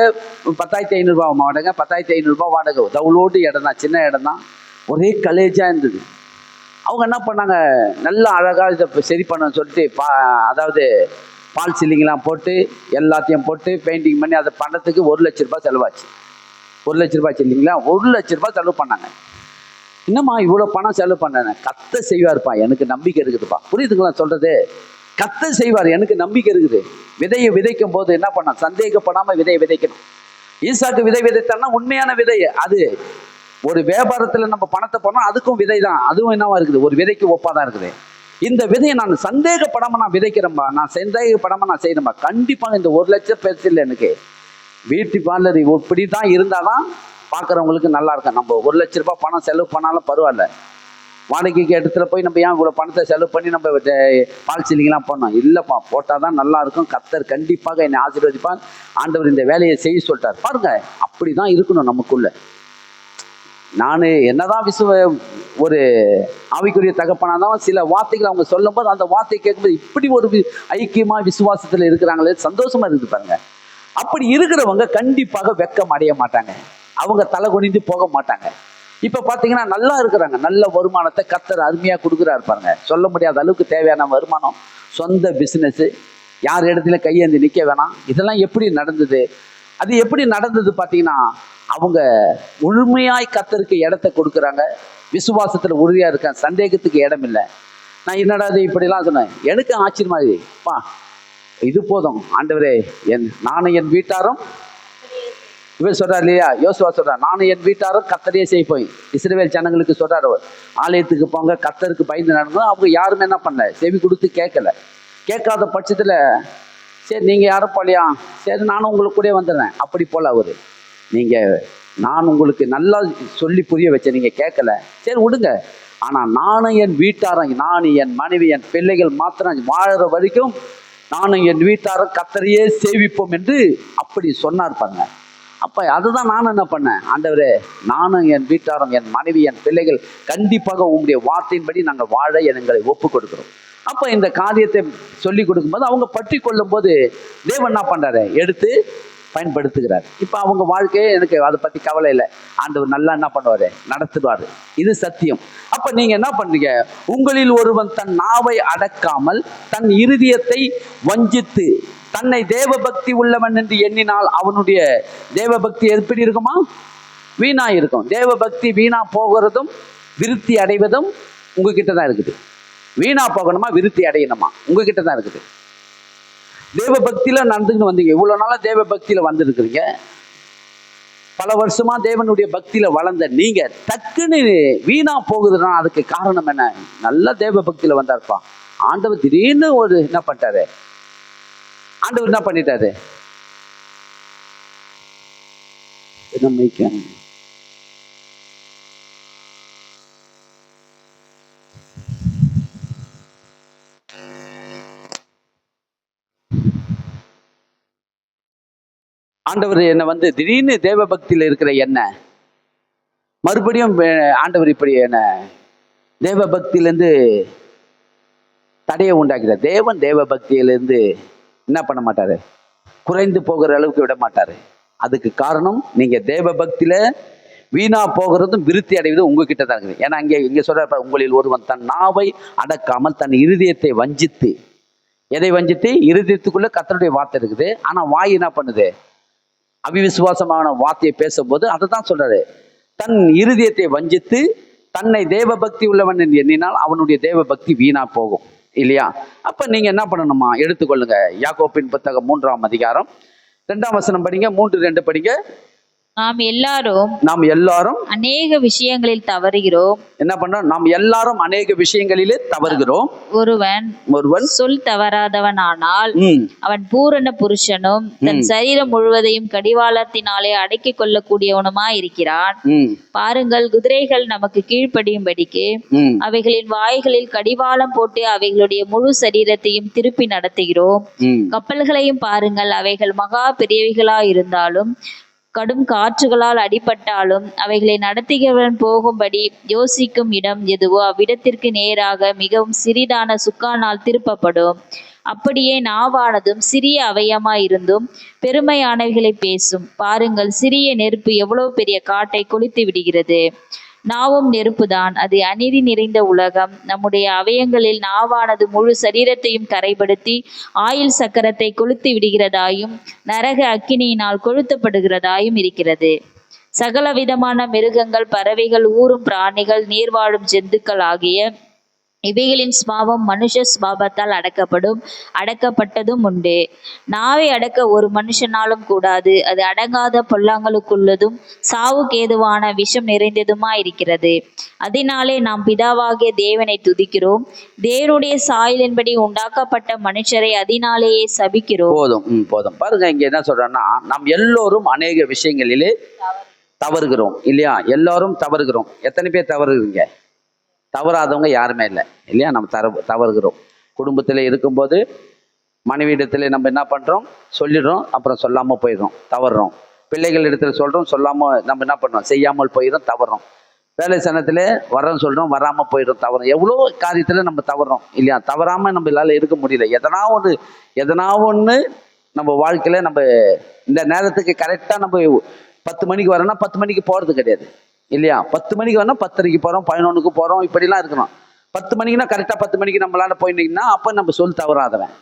10,500 ரூபாய் வாடகை, 10,500 ரூபாய் வாடகை. டவுலோடு இடம் தான், சின்ன இடம் தான். ஒரே கலேஜா இருந்தது. அவங்க என்ன பண்ணாங்க, நல்ல அழகாக இதை சரி பண்ண சொல்லிட்டு அதாவது பால் சீலிங்லாம் போட்டு எல்லாத்தையும் போட்டு பெயிண்டிங் பண்ணி அதை பண்ணுறதுக்கு 1 லட்ச ரூபாய் செலவாச்சு. 1 லட்ச ரூபாய் இல்லைங்களா? 1 லட்ச ரூபாய் செலவு பண்ணாங்க. என்னம்மா இவ்வளோ பணம் செலவு பண்ணேன்? கர்த்தர் செய்வார்ப்பா, எனக்கு நம்பிக்கை இருக்குதுப்பா. புரியுதுங்களா சொல்றது? கர்த்தர் செய்வார், எனக்கு நம்பிக்கை இருக்குது. விதையை விதைக்கும் போது என்ன பண்ண, சந்தேகப்படாம விதையை விதைக்கணும். ஈசாக்கு விதை விதைத்தான்னா உண்மையான விதை அது. ஒரு வியாபாரத்துல நம்ம பணத்தை போனோம், அதுக்கும் விதை தான், அதுவும் என்னவா இருக்குது, ஒரு விதைக்கு ஒப்பாதான் இருக்குது. இந்த விதையை நான் சந்தேகப்படாம நான் விதைக்கிறேன்பா, நான் சந்தேகப்படாம நான் செய்யணும்பா. கண்டிப்பாக இந்த 1 லட்சம் பேர் இல்லை எனக்கு. பியூட்டி பார்லர் இப்படி தான் இருந்தாதான் பார்க்குறவங்களுக்கு நல்லா இருக்கும். நம்ம 1 லட்ச ரூபாய் பணம் செலவு பண்ணாலும் பரவாயில்ல. வாடகைக்கு இடத்துல போய் நம்ம ஏன் இவ்வளோ பணத்தை செலவு பண்ணி நம்ம பால் சீலிங்லாம் பண்ணோம்? இல்லைப்பா, போட்டால் தான் நல்லா இருக்கும். கர்த்தர் கண்டிப்பாக என்னை ஆசீர்வதிப்பார். ஆண்டவர் இந்த வேலையை செய்ய சொல்லிட்டார். பாருங்க, அப்படி தான் இருக்கணும் நமக்குள்ள. நான் என்னதான் ஒரு ஆவிக்குரிய தகப்பனாதான் சில வார்த்தைகள் அவங்க சொல்லும் போது அந்த வார்த்தையை கேட்கும்போது இப்படி ஒரு ஐக்கியமா விசுவாசத்தில் இருக்கிறாங்களே, சந்தோஷமா இருக்குது பாருங்க. அப்படி இருக்கிறவங்க கண்டிப்பாக வெட்கம் அடைய மாட்டாங்க. அவங்க தலை குனிந்து போக மாட்டாங்க. இப்ப பாத்தீங்கன்னா நல்லா இருக்கிறாங்க, நல்ல வருமானத்தை கர்த்தர் அருமையா கொடுக்குறாரு பாருங்க. சொல்ல முடியாத அளவுக்கு தேவையான வருமானம், சொந்த பிசினஸ், யார் இடத்துல கையேந்தி நிக்க வேணாம். இதெல்லாம் எப்படி நடந்தது? அது எப்படி நடந்தது பாத்தீங்கன்னா, அவங்க முழுமையாய் கர்த்தருக்கு இடத்தை கொடுக்குறாங்க. விசுவாசத்துல உறுதியா இருக்க, சந்தேகத்துக்கு இடம் இல்லை. நான் என்னடா இது இப்படிலாம் சொன்னேன், எனக்கு ஆச்சரியமா பா, இது போதும் ஆண்டவரே, நானும் என் வீட்டாரும், இவர் சொல்றாரு இல்லையா, யோசுவா சொல்றார், நானும் என் வீட்டாரும் கர்த்தரையே செய்ப்போம். இஸ்ரவேல் ஜனங்களுக்கு சொல்றாரு, ஆலயத்துக்கு போங்க, கர்த்தருக்கு பயந்து நடங்க. அவங்க யாருமே என்ன பண்ணல, செவி கொடுத்து கேட்கல. கேட்காத பட்சத்துல சரி நீங்க யாரும் போலையா, சரி நானும் உங்களுக்கு கூட வந்துடுறேன். அப்படி போல அவரு, நீங்க நான் உங்களுக்கு நல்லா சொல்லி புரிய வச்சேன், நீங்க கேட்கல, சரி விடுங்க. ஆனா நானும் என் வீட்டாரும், நானும் என் மனைவி என் பிள்ளைகள் மாத்திரம் வாழற வரைக்கும் நானும் என் வீட்டாரும் கர்த்தரையே சேவிப்போம் என்று அப்படி சொன்னார் பாருங்க. அப்ப அதுதான் நானும் என்ன பண்ணேன், ஆண்டவரே நானும் என் வீட்டாரும் என் மனைவி என் பிள்ளைகள் கண்டிப்பாக உங்களுடைய வார்த்தையின்படி நாங்கள் வாழ எங்களை ஒப்பு கொடுக்கிறோம். அப்ப இந்த காரியத்தை சொல்லி கொடுக்கும்போது அவங்க பற்றி கொள்ளும் போது தேவன் என்ன பண்றாரு, எடுத்து பயன்படுத்துகிறார். இப்போ அவங்க வாழ்க்கையே எனக்கு அதை பற்றி கவலை இல்லை, ஆண்டவர் நல்லா என்ன பண்ணுவார், நடத்துவார். இது சத்தியம். அப்போ நீங்கள் என்ன பண்ணுறீங்க, உங்களில் ஒருவன் தன் நாவை அடக்காமல் தன் இருதயத்தை வஞ்சித்து தன்னை தேவ பக்தி உள்ளவன் என்று எண்ணினால் அவனுடைய தேவ பக்தி எப்படி இருக்குமா, வீணா இருக்கும். தேவ பக்தி வீணா போகிறதும் விருத்தி அடைவதும் உங்ககிட்ட தான் இருக்குது. வீணா போகணுமா விருத்தி அடையணுமா உங்ககிட்ட தான் இருக்குது. தேவ பக்தியில நடந்துக்கிட்டு வந்தீங்க, இவ்வளவு நாளா தேவ பக்தியில வந்துருக்கிறீங்க, பல வருஷமா தேவனுடைய பக்தியில வளர்ந்த நீங்க டக்குன்னு வீணா போகுதுன்னா அதுக்கு காரணம் என்ன? நல்ல தேவ பக்தியில வந்தாருப்பா, ஆண்டவர் திடீர்னு ஒரு என்ன பண்ணிட்டாரு, ஆண்டவர் என்ன பண்ணிட்டாரு, ஆண்டவர் என்னை வந்து திடீர்னு தேவ பக்தியில இருக்கிற என்ன மறுபடியும் ஆண்டவர் இப்படி என்ன தேவ பக்தியிலேருந்து தடையை உண்டாக்கிறார். தேவன் தேவ பக்தியிலேருந்து என்ன பண்ண மாட்டாரு, குறைந்து போகிற அளவுக்கு விட மாட்டாரு. அதுக்கு காரணம் நீங்க தேவ பக்தியில வீணா போகிறதும் விருத்தி அடைவதும் உங்ககிட்ட தான் இருக்குது. ஏன்னா இங்க சொல்ற உங்களில் ஒருவன் தன் நாவை அடக்காமல் தன் இருதயத்தை வஞ்சித்து, எதை வஞ்சித்து, இருதயத்துக்குள்ள கர்த்தருடைய வார்த்தை இருக்குது, ஆனா வாய் என்ன பண்ணுது, அவிவிசுவாசமான வார்த்தையை பேசும்போது அதை தான் சொல்றாரு, தன் இருதயத்தை வஞ்சித்து தன்னை தேவ பக்தி உள்ளவன் என்று எண்ணினால் அவனுடைய தேவ பக்தி வீணா போகும் இல்லையா? அப்ப நீங்க என்ன பண்ணணுமா, எடுத்துக்கொள்ளுங்க யாக்கோபின் புத்தகம் 3ஆம் அதிகாரம் 2ஆம் வசனம் படிங்க, 3:2 படிங்க. நாம் எல்லாரும் அநேக விஷயங்களில் தவறுகிறோம். என்ன பண்றோம், நாம் எல்லாரும் அநேக விஷயங்களிலே தவறுகிறோம். ஒருவன் சொல் தவறாதவன் ஆனால் அவன் பூரண புருஷனும் தன் சரீரம் முழுவதையும் கடிவாளத்தினாலே அடக்கிக் கொள்ளக்கூடியவனுமாய் இருக்கிறான். பாருங்கள், குதிரைகள் நமக்கு கீழ்ப்படியும்படிக்கு அவைகளின் வாய்களில் கடிவாளம் போட்டு அவைகளுடைய முழு சரீரத்தையும் திருப்பி நடத்துகிறோம். கப்பல்களையும் பாருங்கள், அவைகள் மகா பெரியவைகளாய் இருந்தாலும் கடும் காற்றுகளால் அடிபட்டாலும் அவைகளை நடத்துகிறவன் போகும்படி யோசிக்கும் இடம் எதுவோ அவ்விடத்திற்கு நேராக மிகவும் சிறிதான சுக்கானால் திருப்பப்படும். அப்படியே நாவானதும் சிறிய அவயமாயிருந்தும் பெருமையானவைகளை பேசும். பாருங்கள், சிறிய நெருப்பு எவ்வளவு பெரிய காட்டை கொளுத்தி விடுகிறது. நாவும் நெருப்புதான். அது அநீதி நிறைந்த உலகம். நம்முடைய அவயங்களில் நாவானது முழு சரீரத்தையும் கரைப்படுத்தி ஆயில் சக்கரத்தை கொளுத்தி விடுகிறதாயும் நரக அக்கினியினால் கொளுத்தப்படுகிறதாயும் இருக்கிறது. சகல விதமான மிருகங்கள், பறவைகள், ஊரும் பிராணிகள், நீர்வாழும் ஜந்துக்கள் ஆகிய இவைகளின் சுபாவம் மனுஷ சுபாவத்தால் அடக்கப்பட்டதும் உண்டு. நாவை அடக்க ஒரு மனுஷனாலும் கூடாது. அது அடங்காத பொல்லாங்களுக்குள்ளதும் சாவுக்கேதுவான விஷம் நிறைந்ததுமாயிருக்கிறது. அதனாலே நாம் பிதாவாகிய தேவனை துதிக்கிறோம். தேவனுடைய சாயலின்படி உண்டாக்கப்பட்ட மனுஷரை அதனாலேயே சபிக்கிறோம். போதும் பாருங்க, இங்க என்ன சொல்றேன்னா, நாம் எல்லோரும் அநேக விஷயங்களிலே தவறுகிறோம் இல்லையா? எல்லாரும் தவறுகிறோம். எத்தனை பேர் தவறுகிறீங்க? தவறாதவங்க யாருமே இல்லை இல்லையா? நம்ம தவறுகிறோம். குடும்பத்தில் இருக்கும்போது மனைவியிடத்துல நம்ம என்ன பண்ணுறோம், சொல்லிடுறோம், அப்புறம் சொல்லாமல் போயிடுறோம், தவறுறோம். பிள்ளைகள் இடத்துல சொல்கிறோம், சொல்லாமல் நம்ம என்ன பண்ணுறோம், செய்யாமல் போயிடும், தவறுறோம். வேலை சனத்தில் வரோன்னு சொல்கிறோம், வராமல் போயிடும், தவறும். எவ்வளோ காரியத்தில் நம்ம தவறுறோம் இல்லையா? தவறாமல் நம்மளால் இருக்க முடியல. எதனா ஒன்று நம்ம வாழ்க்கையில் நம்ம இந்த நேரத்துக்கு கரெக்டாக நம்ம 10 மணிக்கு வரோன்னா 10 மணிக்கு போகிறது கிடையாது இல்லையா? 10 மணிக்கு வேணா 10:30க்கு போகிறோம், 11க்கு போகிறோம், இப்படிலாம் இருக்கணும். 10 மணிக்குன்னா கரெக்டாக 10 மணிக்கு நம்மளால போயிட்டீங்கன்னா அப்போ நம்ம சொல் தவறாதவன்.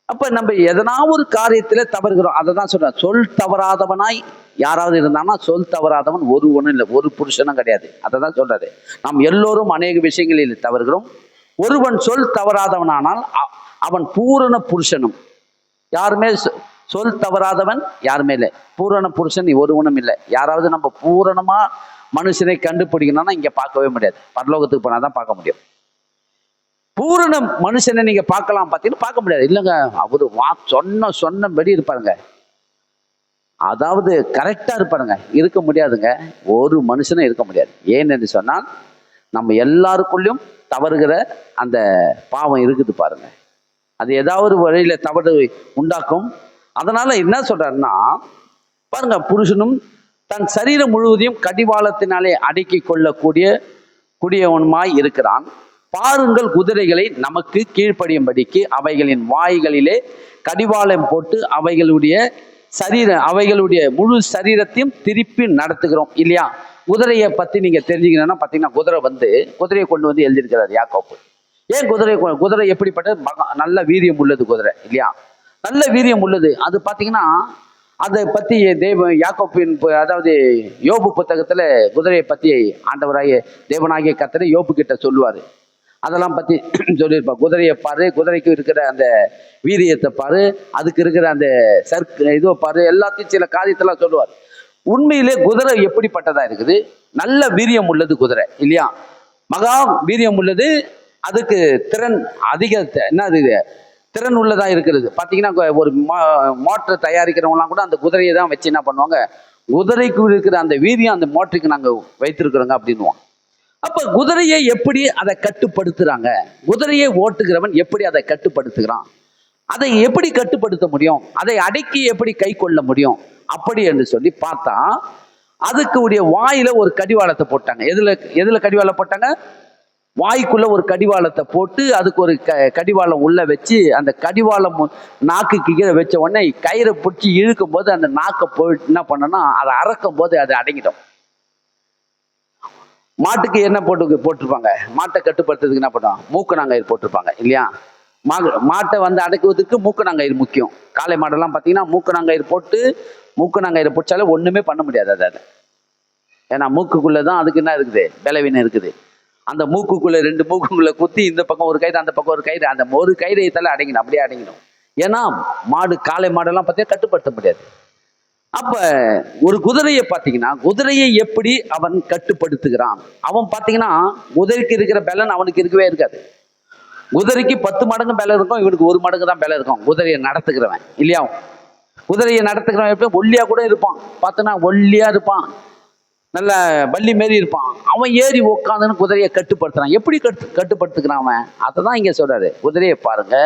அப்போ நம்ம எதனா ஒரு காரியத்தில் தவறுகிறோம். அதை தான் சொல்கிறேன், சொல் தவறாதவனாய் யாராவது இருந்தான்னா சொல் தவறாதவன் ஒருவனும் இல்லை, ஒரு புருஷனும் கிடையாது. அதை தான் சொல்றாரு, நாம் எல்லோரும் அநேக விஷயங்களில் தவறுகிறோம். ஒருவன் சொல் தவறாதவனானால் அவன் பூரண புருஷனும். யாருமே சொல் தவறாதவன் யாருமே இல்லை, பூரண புருஷன் ஒருவனும் இல்லை. யாராவது நம்ம பூரணமா மனுஷனை கண்டுபிடிக்கணும்னா இங்க பார்க்கவே முடியாது, பரலோகத்துக்கு போனாதான் பார்க்க முடியும். பூரண மனுஷனை நீங்க பார்க்கலாம், பார்த்தீங்கன்னா பார்க்க முடியாது. இல்லைங்க, அவரு சொன்னபடி இருப்பாருங்க, அதாவது கரெக்டா இருப்பாருங்க, இருக்க முடியாதுங்க. ஒரு மனுஷனும் இருக்க முடியாது. ஏன் என்று சொன்னால் நம்ம எல்லாருக்குள்ளயும் தவறுகிற அந்த பாவம் இருக்குது பாருங்க. அது ஏதாவது வழியில தவறு உண்டாக்கும். அதனால என்ன சொல்றாருன்னா பாருங்க, புருஷனும் தன் சரீரம் முழுவதையும் கடிவாளத்தினாலே அடக்கி கொள்ளக்கூடியவனுமாய் இருக்கிறான். பாருங்கள், குதிரைகளை நமக்கு கீழ்ப்படியும்படிக்கு அவைகளின் வாய்களிலே கடிவாளம் போட்டு அவைகளுடைய அவைகளுடைய முழு சரீரத்தையும் திருப்பி நடத்துகிறோம் இல்லையா. குதிரையை பத்தி நீங்க தெரிஞ்சுக்கணும்னா பாத்தீங்கன்னா, குதிரையை கொண்டு வந்து எழுதியிருக்கிறார் யாக்கோப்பு. ஏன் குதிரை எப்படிப்பட்ட நல்ல வீரியம் உள்ளது குதிரை இல்லையா, நல்ல வீரியம் உள்ளது. அது பாத்தீங்கன்னா அதை பத்தி யாக்கோப்பின் அதாவது யோபு புத்தகத்துல குதிரையை பத்தி ஆண்டவராகிய தேவனாகிய கர்த்தர் யோபு கிட்ட சொல்லுவாரு. அதெல்லாம் பத்தி சொல்லியிருப்பார். குதிரையை பாரு, குதிரைக்கு இருக்கிற அந்த வீரியத்தை பாரு, அதுக்கு இருக்கிற அந்த இதுவை பாரு, எல்லாத்தையும் சில காரியத்தெல்லாம் சொல்லுவார். உண்மையிலே குதிரை எப்படிப்பட்டதா இருக்குது, நல்ல வீரியம் உள்ளது குதிரை இல்லையா, மகா வீரியம் உள்ளது. அதுக்கு திறன் அதிக, என்னது திறன் உள்ளதா இருக்கிறது. பாத்தீங்கன்னா ஒரு மோட்டர் தயாரிக்கிறவங்கலாம் கூட அந்த குதிரையை தான் வச்சு என்ன பண்ணுவாங்க, குதிரைக்கு இருக்கிற அந்த வீரியம் அந்த மோட்டருக்கு நாங்க வைத்திருக்கிறோங்க அப்படின்னுவோம். அப்ப குதிரையை எப்படி அதை கட்டுப்படுத்துறாங்க, குதிரையை ஓட்டுகிறவன் எப்படி அதை கட்டுப்படுத்துகிறான், அதை எப்படி கட்டுப்படுத்த முடியும், அதை அடக்கி எப்படி கை கொள்ள முடியும் அப்படி என்று சொல்லி பார்த்தா, அதுக்கு உடைய வாயில ஒரு கடிவாளத்தை போட்டாங்க. எதுல கடிவாளம் போட்டாங்க, வாய்க்குள்ள ஒரு கடிவாளத்தை போட்டு அதுக்கு ஒரு கடிவாளம் உள்ள வச்சு, அந்த கடிவாளம் நாக்கு கீழே வச்ச உடனே கயிறை பிடிச்சி இழுக்கும் போது அந்த நாக்கை போயிட்டு என்ன பண்ணனா, அதை அறக்கும் போது அது அடங்கிடும். மாட்டுக்கு என்ன போட்டிருப்பாங்க, மாட்டை கட்டுப்படுத்துறதுக்கு என்ன பண்ணுவாங்க, மூக்கணாங்கயிறு போட்டிருப்பாங்க இல்லையா. மாட்டை வந்து அடக்குவதற்கு மூக்கணாங்கயிறு முக்கியம். காளை மாடெல்லாம் பார்த்தீங்கன்னா மூக்கணாங்கயிறு பிடிச்சாலே ஒண்ணுமே பண்ண முடியாது அதை. ஏன்னா மூக்குக்குள்ளதான் அதுக்கு என்ன இருக்குது, பலவீனம் இருக்குது. அந்த மூக்குக்குள்ள 2 மூக்குக்குள்ள குத்தி இந்த பக்கம் ஒரு கயிறு அந்த பக்கம் ஒரு கயிறு, அந்த ஒரு கயிறை தலை அடங்கிடும், அப்படியே அடங்கிடும். ஏன்னா காளை மாடெல்லாம் பார்த்தீங்கன்னா கட்டுப்படுத்த முடியாது. அப்ப ஒரு குதிரையை பார்த்தீங்கன்னா, குதிரையை எப்படி அவன் கட்டுப்படுத்துகிறான், அவன் பார்த்தீங்கன்னா குதிரைக்கு இருக்கிற பலன் அவனுக்கு இருக்கவே இருக்காது. குதிரைக்கு 10 மடங்கு பலம் இருக்கும், இவனுக்கு 1 மடங்கு தான் பலம் இருக்கும். குதிரையை நடத்துக்கிறவன் இல்லையா, குதிரையை நடத்துக்கிறவன் எப்படி ஒல்லியா கூட இருப்பான், பார்த்தோன்னா ஒல்லியா இருப்பான், நல்ல பள்ளி மாரி இருப்பான். அவன் ஏறி உட்காந்துன்னு குதிரையை கட்டுப்படுத்துறான். எப்படி கட்டுப்படுத்துக்கிறான் அவன், அதை தான் இங்க சொல்றாரு. குதிரையை பாருங்க,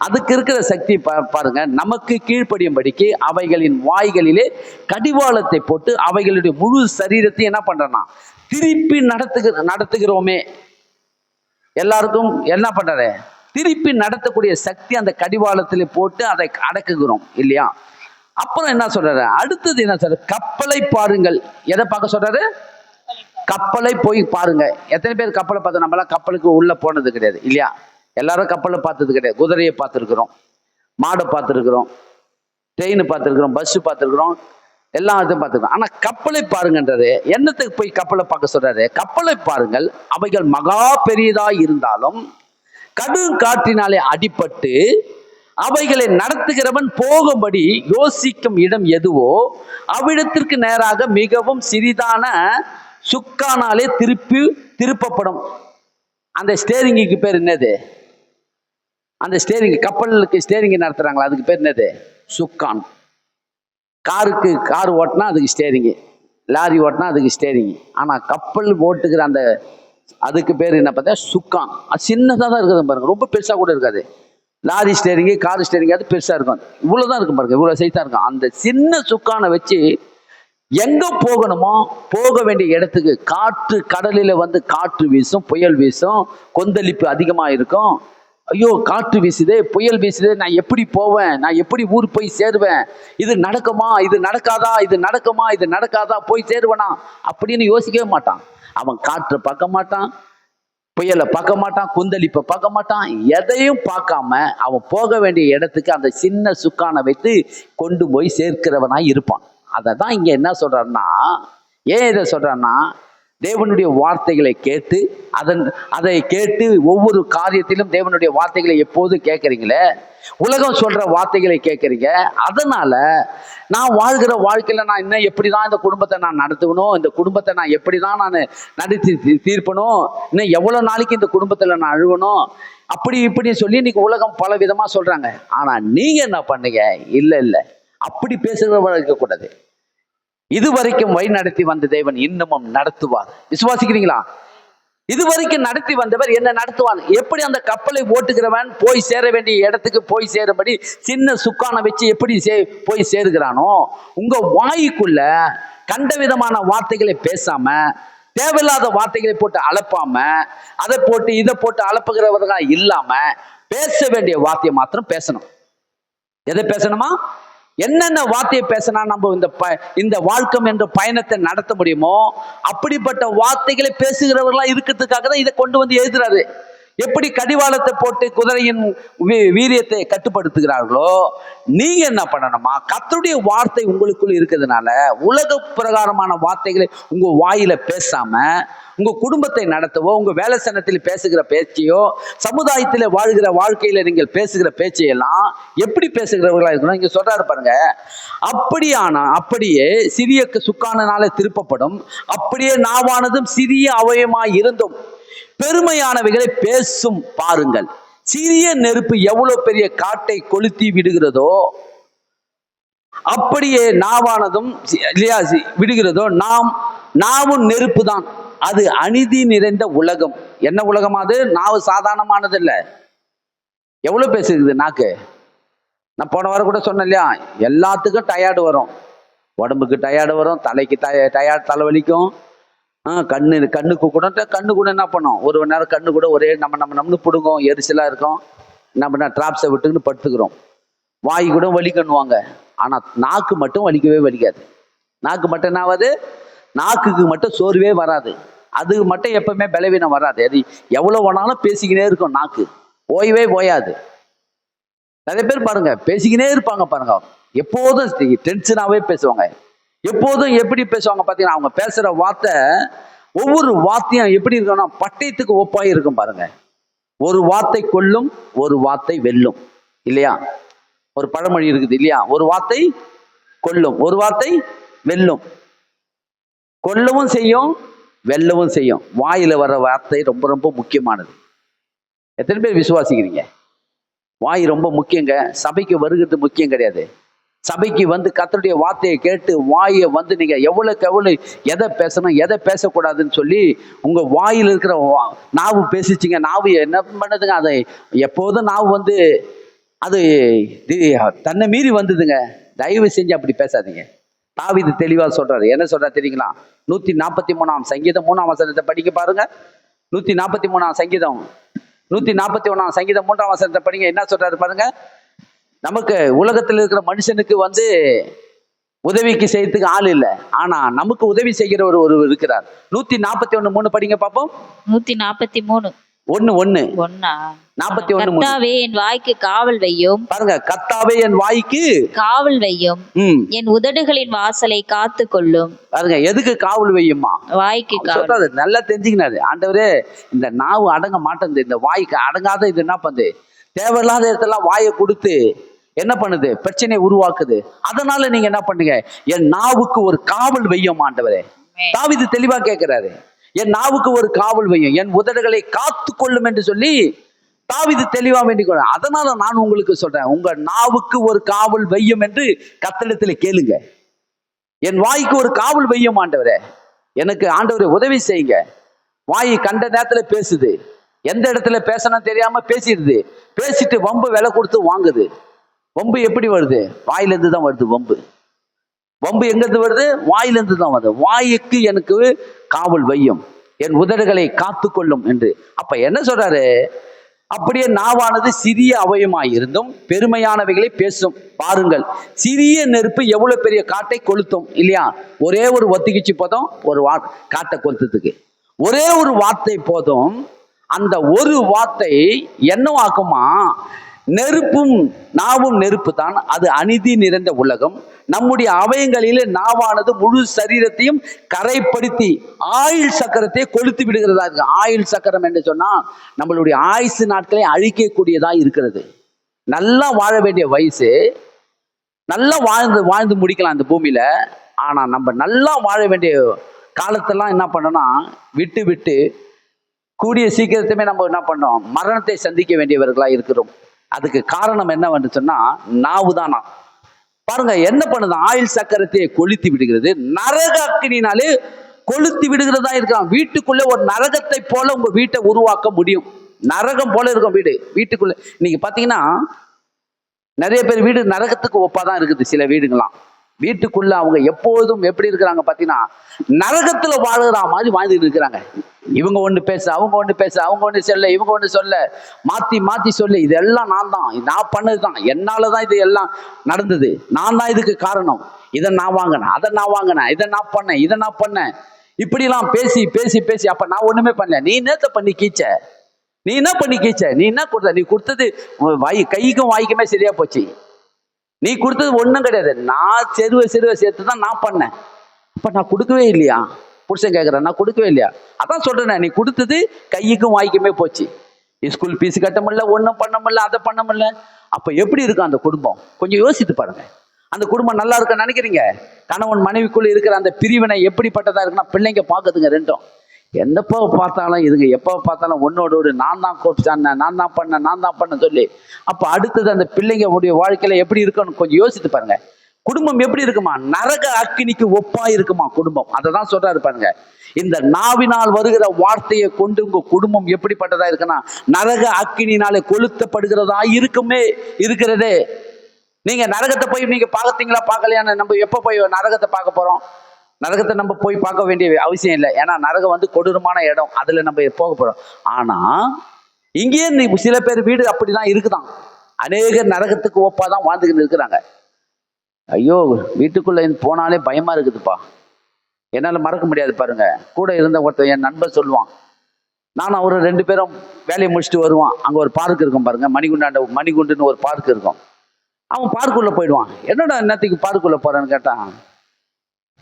அதுக்கு இருக்கிற சக்தி பாருங்க, நமக்கு கீழ்ப்படியும்படிக்கு அவைகளின் வாய்களிலே கடிவாளத்தை போட்டு அவைகளுடைய முழு சரீரத்தை என்ன பண்றனா திருப்பி நடத்துகிறோமே. எல்லாருக்கும் என்ன பண்றாரு, திருப்பி நடத்தக்கூடிய சக்தி அந்த கடிவாளத்திலே போட்டு அதை அடக்குகிறோம் இல்லையா. அப்புறம் என்ன சொல்றாரு, அடுத்தது என்ன சொல்றாரு, கப்பலை பாருங்கள். எதை பார்க்க சொல்றாரு, கப்பலை போய் பாருங்க. எத்தனை பேர் கப்பலை பார்த்தோம், நம்மளாம் கப்பலுக்கு உள்ள போனது கிடையாது இல்லையா. எல்லாரும் கப்பலை பார்த்தது கிடையாது. குதிரையை பார்த்துருக்குறோம், மாடை பார்த்துருக்குறோம், ட்ரெயின் பார்த்துருக்குறோம், பஸ் பார்த்துருக்குறோம், எல்லாத்தையும் பார்த்துருக்கோம். ஆனா கப்பலை பாருங்கன்றது என்னத்துக்கு போய் கப்பலை பார்க்க சொல்றாரு, கப்பலை பாருங்கள், அவைகள் மகா பெரியதா இருந்தாலும் கடும் காற்றினாலே அடிபட்டு அவைகளை நடத்துகிறவன் போகும்படி யோசிக்கும் இடம் எதுவோ அவ்விடத்திற்கு நேராக மிகவும் சிறிதான சுக்கானாலே திருப்பப்படும். அந்த ஸ்டேரிங்குக்கு பேர் என்னது, அந்த ஸ்டேரிங், கப்பலுக்கு ஸ்டேரிங் நடத்துறாங்களா அதுக்கு பேர் என்னது, சுக்கான். கார் ஓட்டினா அதுக்கு ஸ்டேரிங்கு, லாரி ஓட்டினா அதுக்கு ஸ்டேரிங். ஆனா கப்பல் ஓட்டுகிற அந்த அதுக்கு பேர் என்ன பார்த்தா சுக்கான். அது சின்னதாக தான் இருக்குது பாருங்க, ரொம்ப பெருசா கூட இருக்காது. லாரி ஸ்டேரிங்கு, கார் ஸ்டேரிங் அது பெருசா இருக்கும், இவ்வளவுதான் இருக்கும் பாருங்க, இவ்வளவு சைஸா இருக்கும். அந்த சின்ன சுக்கானை வச்சு எங்க போகணுமோ போக வேண்டிய இடத்துக்கு, காற்று கடலில வந்து காற்று வீசும், புயல் வீசும், கொந்தளிப்பு அதிகமா இருக்கும். ஐயோ காற்று வீசுதே, புயல் வீசுதே, நான் எப்படி போவேன், நான் எப்படி ஊர் போய் சேருவேன், இது நடக்குமா, இது நடக்காதா, இது நடக்குமா, இது நடக்காதா, போய் சேருவனா அப்படின்னு யோசிக்கவே மாட்டான். அவன் காற்றை பார்க்க மாட்டான், புயலை பார்க்க மாட்டான், கொந்தளிப்பை பார்க்க மாட்டான், எதையும் பார்க்காம அவன் போக வேண்டிய இடத்துக்கு அந்த சின்ன சுக்கானை வைத்து கொண்டு போய் சேர்க்கிறவனாய் இருப்பான். அதை தான் இங்க என்ன சொல்றான்னா, ஏன் இதை சொல்றான்னா, தேவனுடைய வார்த்தைகளை கேட்டு அதை கேட்டு ஒவ்வொரு காரியத்திலும் தேவனுடைய வார்த்தைகளை எப்போது கேட்கறீங்களே, உலகம் சொல்ற வார்த்தைகளை கேட்கறீங்க. அதனால நான் வாழ்கிற வாழ்க்கையில நான் இன்னும் எப்படிதான் இந்த குடும்பத்தை நான் நடத்துவணும், இந்த குடும்பத்தை நான் எப்படிதான் நான் நடத்தி தீர்ப்பணும், இன்னும் எவ்வளவு நாளைக்கு இந்த குடும்பத்துல நான் அழுவணும், அப்படி இப்படி சொல்லி இன்னைக்கு உலகம் பல விதமா சொல்றாங்க. ஆனா நீங்க என்ன பண்ணீங்க, இல்ல அப்படி பேசுகிறவர்கள் இருக்கக்கூடாது. இதுவரைக்கும் வழி நடத்தி வந்த தேவன் இன்னமும் நடத்துவார். விசுவாசிக்கிறீங்களா? இதுவரைக்கும் நடத்தி வந்தவர் என்ன நடத்துவார். எப்படி அந்த கப்பலை ஓட்டுகிறவன் போய் சேர வேண்டிய இடத்துக்கு போய் சேரும்படி சின்ன சுக்கானை வச்சு எப்படி போய் சேருகிறானோ, உங்க வாய்க்குள்ள கண்ட விதமான வார்த்தைகளை பேசாம, தேவையில்லாத வார்த்தைகளை போட்டு அலப்பாம, அதை போட்டு இதை போட்டு அலப்புகிறவர்களா இல்லாம பேச வேண்டிய வார்த்தையை மாத்திரம் பேசணும். எதை பேசணுமா? என்னென்ன வார்த்தையை பேசினா நம்ம இந்த வாழ்க்கை என்ற பயணத்தை நடத்த முடியுமோ அப்படிப்பட்ட வார்த்தைகளை பேசுகிறவர்களா இருக்கிறதுக்காக தான் இதை கொண்டு வந்து எழுதுறாரு. எப்படி கடிவாளத்தை போட்டு குதிரையின் வீரியத்தை கட்டுப்படுத்துகிறார்களோ நீங்க என்ன பண்ணணுமா, கர்த்தருடைய வார்த்தை உங்களுக்குள்ள இருக்கிறதுனால உலக பிரகாரமான வார்த்தைகளை உங்க வாயில பேசாம உங்க குடும்பத்தை நடத்தவோ, உங்க வேலை சனத்தில் பேசுகிற பேச்சையோ, சமுதாயத்தில் வாழ்கிற வாழ்க்கையில நீங்கள் பேசுகிற பேச்சையெல்லாம் எப்படி பேசுகிறவர்களா இருக்கணும். இங்க சொல்றாரு பாருங்க, அப்படியே சிறிய சுக்கானனால திருப்பப்படும், அப்படியே நாவானதும் சிறிய அவயமாய் இருந்தும் பெருமையானவைகளை பேசும் பாருங்கள். சிறிய நெருப்பு எவ்வளவு பெரிய காட்டை கொளுத்தி விடுகிறதோ அப்படியே நாவானதும் விடுகிறதோ நாவும் நெருப்பு தான். அது அநீதி நிறைந்த உலகம். என்ன உலகம் அது? நாவு சாதாரணமானது இல்லை. எவ்வளவு பேசுகிறது நாக்கு. நான் போன வாரம் கூட சொன்னேன் இல்லையா, எல்லாத்துக்கும் டயர்டு வரும். உடம்புக்கு டயர்டு வரும், தலைக்கு டயர்டு, தலைவலிக்கும், கண்ணுக்கு கூட என்ன பண்ணும், ஒரு மணி நேரம் கண்ணு கூட ஒரே நம்மன்னு பிடுங்கும், எரிச்சலாக இருக்கும். என்ன பண்ண, டிராப்ஸை விட்டுக்கின்னு படுத்துக்கிறோம். வாய் கூட வலிக்கணுவாங்க. ஆனால் நாக்கு மட்டும் வலிக்கவே வலிக்காது. நாக்கு மட்டும் என்ன ஆகாது, நாக்குக்கு மட்டும் சோர்வே வராது. அதுக்கு மட்டும் எப்பவுமே பலவீனம் வராது. அது எவ்வளோ வேணாலும் பேசிக்கினே இருக்கும். நாக்கு ஓய்வே ஓயாது. நிறைய பேர் பாருங்க பேசிக்கினே இருப்பாங்க பாருங்க, எப்போதும் டென்ஷனாகவே பேசுவாங்க. எப்போதும் எப்படி பேசுவாங்க பார்த்தீங்கன்னா, அவங்க பேசுகிற வார்த்தை ஒவ்வொரு வார்த்தையும் எப்படி இருக்கும்னா பட்டயத்துக்கு ஒப்பாய் இருக்கும் பாருங்க. ஒரு வார்த்தை கொல்லும், ஒரு வார்த்தை வெல்லும் இல்லையா? ஒரு பழமொழி இருக்குது இல்லையா, ஒரு வார்த்தை கொல்லும், ஒரு வார்த்தை வெல்லும். கொல்லவும் செய்யும், வெல்லவும் செய்யும். வாயில வர வார்த்தை ரொம்ப ரொம்ப முக்கியமானது. எத்தனை பேர் விசுவாசிக்கிறீங்க? வாய் ரொம்ப முக்கியங்க. சபைக்கு வருகிறது முக்கியம் கிடையாது. சபைக்கு வந்து கர்த்தருடைய வார்த்தையை கேட்டு வாயை வந்து நீங்க எவ்வளவுக்கு எவ்வளவு எதை பேசணும் எதை பேசக்கூடாதுன்னு சொல்லி உங்க வாயில் இருக்கிற நாவு பேசிச்சிங்க. நாவு என்ன பண்ணுதுங்க, அதை எப்போதும் நாவு வந்து அது தன்னை மீறி வந்ததுங்க. தயவு செஞ்சு அப்படி பேசாதீங்க. தாவீது தெளிவா சொல்றாரு. என்ன சொல்றாரு தெரியுங்களா? 143 சங்கீதம் 3ஆம் வசனத்தை படிக்க பாருங்க. 143 சங்கீதம் 141 சங்கீதம் 3ஆம் வசனத்தை படிங்க. என்ன சொல்றாரு பாருங்க. நமக்கு உலகத்தில் இருக்கிற மனுஷனுக்கு வந்து உதவிக்கு செய்யறதுக்கு ஆள் இல்லை, ஆனா நமக்கு உதவி செய்கிற ஒரு இருக்கிறார். 141:3 படிங்க பாப்போம். 143 41 என் வாய்க்கு காவல் வையும். பாருங்க, கர்த்தாவே என் வாய்க்கு காவல் வையும், என் உதடுகளின் வாசலை காத்து கொள்ளும். பாருங்க, எதுக்கு காவல் வையுமா? வாய்க்கு காவல். நல்லா தெரிஞ்சுக்கினாரு ஆண்டவரே. இந்த நாவு அடங்க மாட்டேங்குது, இந்த வாய்க்கு அடங்காத இது என்ன பண்ணுது, தேவையில்லாத இடத்துல வாயை கொடுத்து என்ன பண்ணுது, பிரச்சனையை உருவாக்குது. அதனால நீங்க என்ன பண்ணுங்க, என் நாவுக்கு ஒரு காவல் வையும் ஆண்டவரே. தாவீது தெளிவா கேட்கிறாரு, என் நாவுக்கு ஒரு காவல் வையும், என் உதடுகளை காத்து கொள்ளும் என்று சொல்லி தாவீது தெளிவா வேண்டிக் கொள்ள. அதனால நான் உங்களுக்கு சொல்றேன், உங்க நாவுக்கு ஒரு காவல் வையும் என்று கர்த்தரிடத்துல கேளுங்க. என் வாய்க்கு ஒரு காவல் வையும் ஆண்டவரே, எனக்கு ஆண்டவரே உதவி செய்யுங்க. வாய் கண்ட நேரத்துல பேசுது, எந்த இடத்துல பேசணும் தெரியாம பேசிடுது, பேசிட்டு வம்பு விலை கொடுத்து வாங்குது. வம்பு எப்படி வருது? வாயிலிருந்து தான் வருது. வம்பு எங்கிருந்து வருது? வாயிலிருந்து தான் வருது. வாய்க்கு எனக்கு காவல் வையும், என் உதடுகளை காத்து கொள்ளும் என்று. அப்ப என்ன சொல்றாரு? அப்படியே நாவானது சிறிய அவயமாய் இருந்தும் பெருமையானவைகளை பேசும் பாருங்கள். சிறிய நெருப்பு எவ்வளவு பெரிய காட்டை கொளுத்தும் இல்லையா? ஒரே ஒரு ஒத்திக்கிச்சு போதும் ஒரு காட்டை கொளுத்துறதுக்கு. ஒரே ஒரு வார்த்தை போதும். அந்த ஒரு வார்த்தை என்னவாக்குமா? நெருப்பும் நாவும் நெருப்பு தான். அது அநீதி நிறைந்த உலகம். நம்முடைய அவயங்களிலே நாவானது முழு சரீரத்தையும் கரைப்படுத்தி ஆயுள் சக்கரத்தை கொளுத்து விடுகிறதா இருக்கு. ஆயுள் சக்கரம் என்று சொன்னா நம்மளுடைய ஆயுசு நாட்களை அழிக்கக்கூடியதா இருக்கிறது. நல்லா வாழ வேண்டிய வயசு, நல்லா வாழ்ந்து முடிக்கலாம் இந்த பூமியில. ஆனா நம்ம நல்லா வாழ வேண்டிய காலத்தெல்லாம் என்ன பண்ணோம்னா விட்டு கூடிய சீக்கிரத்துமே நம்ம என்ன பண்ணோம், மரணத்தை சந்திக்க வேண்டியவர்களா இருக்கிறோம். அதுக்கு காரணம் என்னவென்று சொன்னா நாவு தானா. பாருங்க என்ன பண்ணுது, ஆயுள் சக்கரத்தை கொளுத்தி விடுகிறது. நரக அக்கினினாலே கொளுத்தி விடுகிறதா இருக்கான். வீட்டுக்குள்ளே ஒரு நரகத்தை போல உங்க வீட்டை உருவாக்க முடியும். நரகம் போல இருக்கும் வீட்டுக்குள்ள. நீங்க பாத்தீங்கன்னா நிறைய பேர் வீடு நரகத்துக்கு ஒப்பாதான் இருக்குது. சில வீடுங்களாம் வீட்டுக்குள்ள அவங்க எப்போதும் எப்படி இருக்கிறாங்க பாத்தீங்கன்னா நரகத்துல வாழுற மாதிரி வாழ்ந்துட்டு இருக்கிறாங்க. இவங்க ஒண்ணு பேச, அவங்க ஒண்ணு பேச, அவங்க ஒண்ணு சொல்ல, இவங்க ஒண்ணு சொல்ல, மாத்தி மாத்தி சொல்லு. இதெல்லாம் நான் தான், நான் பண்ணதுதான், என்னாலதான் இது எல்லாம் நடந்தது, நான் தான் இதுக்கு காரணம், இதை நான் வாங்கினேன், அதை நான் வாங்கினேன், இதை நான் பண்ணேன், இதை நான் பண்ணேன், இப்படிலாம் பேசி பேசி பேசி அப்ப நான் ஒண்ணுமே பண்ணல. நீ என்னத்த பண்ணி கீச்ச, நீ என்ன பண்ணி கீச்ச, நீ என்ன கொடுத்த, நீ கொடுத்தது கைக்கும் வாய்க்குமே சரியா போச்சு, நீ கொடுத்தது ஒண்ணும் கிடையாது, நான் சிறுவ சேர்த்து தான் நான் பண்ணேன். அப்ப நான் கொடுக்கவே இல்லையா? புருஷன் கேட்குறேன், நான் கொடுக்கவே இல்லையா? அதான் சொல்றேன், நீ கொடுத்தது கைக்கும் வாய்க்குமே போச்சு, ஸ்கூல் ஃபீஸ் கட்ட முடியல, ஒன்றும் பண்ண முடியல, அதை பண்ண முடியல. அப்ப எப்படி இருக்கும் அந்த குடும்பம்? கொஞ்சம் யோசித்து பாருங்க. அந்த குடும்பம் நல்லா இருக்க நினைக்கிறீங்க? கணவன் மனைவிக்குள்ள இருக்கிற அந்த பிரிவினை எப்படிப்பட்டதா இருக்குன்னா, பிள்ளைங்க பார்க்குதுங்க ரெண்டும், என்னப்போ பார்த்தாலும் இதுங்க எப்போ பார்த்தாலும் ஒன்னோடு நான் தான் கோபிச்சானேன், நான் தான் பண்ணேன், நான் தான் பண்ண சொல்லி. அப்ப அடுத்தது அந்த பிள்ளைங்க உடைய வாழ்க்கையில எப்படி இருக்குன்னு கொஞ்சம் யோசித்து பாருங்க. குடும்பம் எப்படி இருக்குமா? நரக அக்கினிக்கு ஒப்பா இருக்குமா குடும்பம். அதை தான் சொல்றாரு பாருங்க. இந்த நாவினால் வருகிற வார்த்தையை கொண்டு உங்க குடும்பம் எப்படிப்பட்டதா இருக்குன்னா, நரக அக்கினினாலே கொளுத்தப்படுகிறதா இருக்குமே இருக்கிறதே. நீங்க நரகத்தை போய் நீங்க பார்த்தீங்களா பார்க்கலையான்னு நம்ம எப்ப போய் நரகத்தை பார்க்க போறோம்? நரகத்தை நம்ம போய் பார்க்க வேண்டிய அவசியம் இல்லை. ஏன்னா நரகம் வந்து கொடூரமான இடம், அதுல நம்ம போக போறோம். ஆனா இங்கேயே சில பேர் வீடு அப்படிதான் இருக்குதான். அநேக நரகத்துக்கு ஒப்பாதான் வாழ்ந்துக்கிட்டு இருக்கிறாங்க. ஐயோ, வீட்டுக்குள்ள போனாலே பயமா இருக்குதுப்பா, என்னால மறக்க முடியாது பாருங்க. கூட இருந்த ஒருத்தர் என் நண்பர் சொல்லுவான், நானும் அவரு 2 பேரும் வேலையை முடிச்சுட்டு வருவான். அங்க ஒரு பார்க் இருக்கும் பாருங்க, மணிகுண்டுன்னு ஒரு பார்க் இருக்கும். அவன் பார்க்குள்ள போயிடுவான். என்னடா என்னத்துக்கு பார்க்குள்ள போறேன்னு கேட்டான்.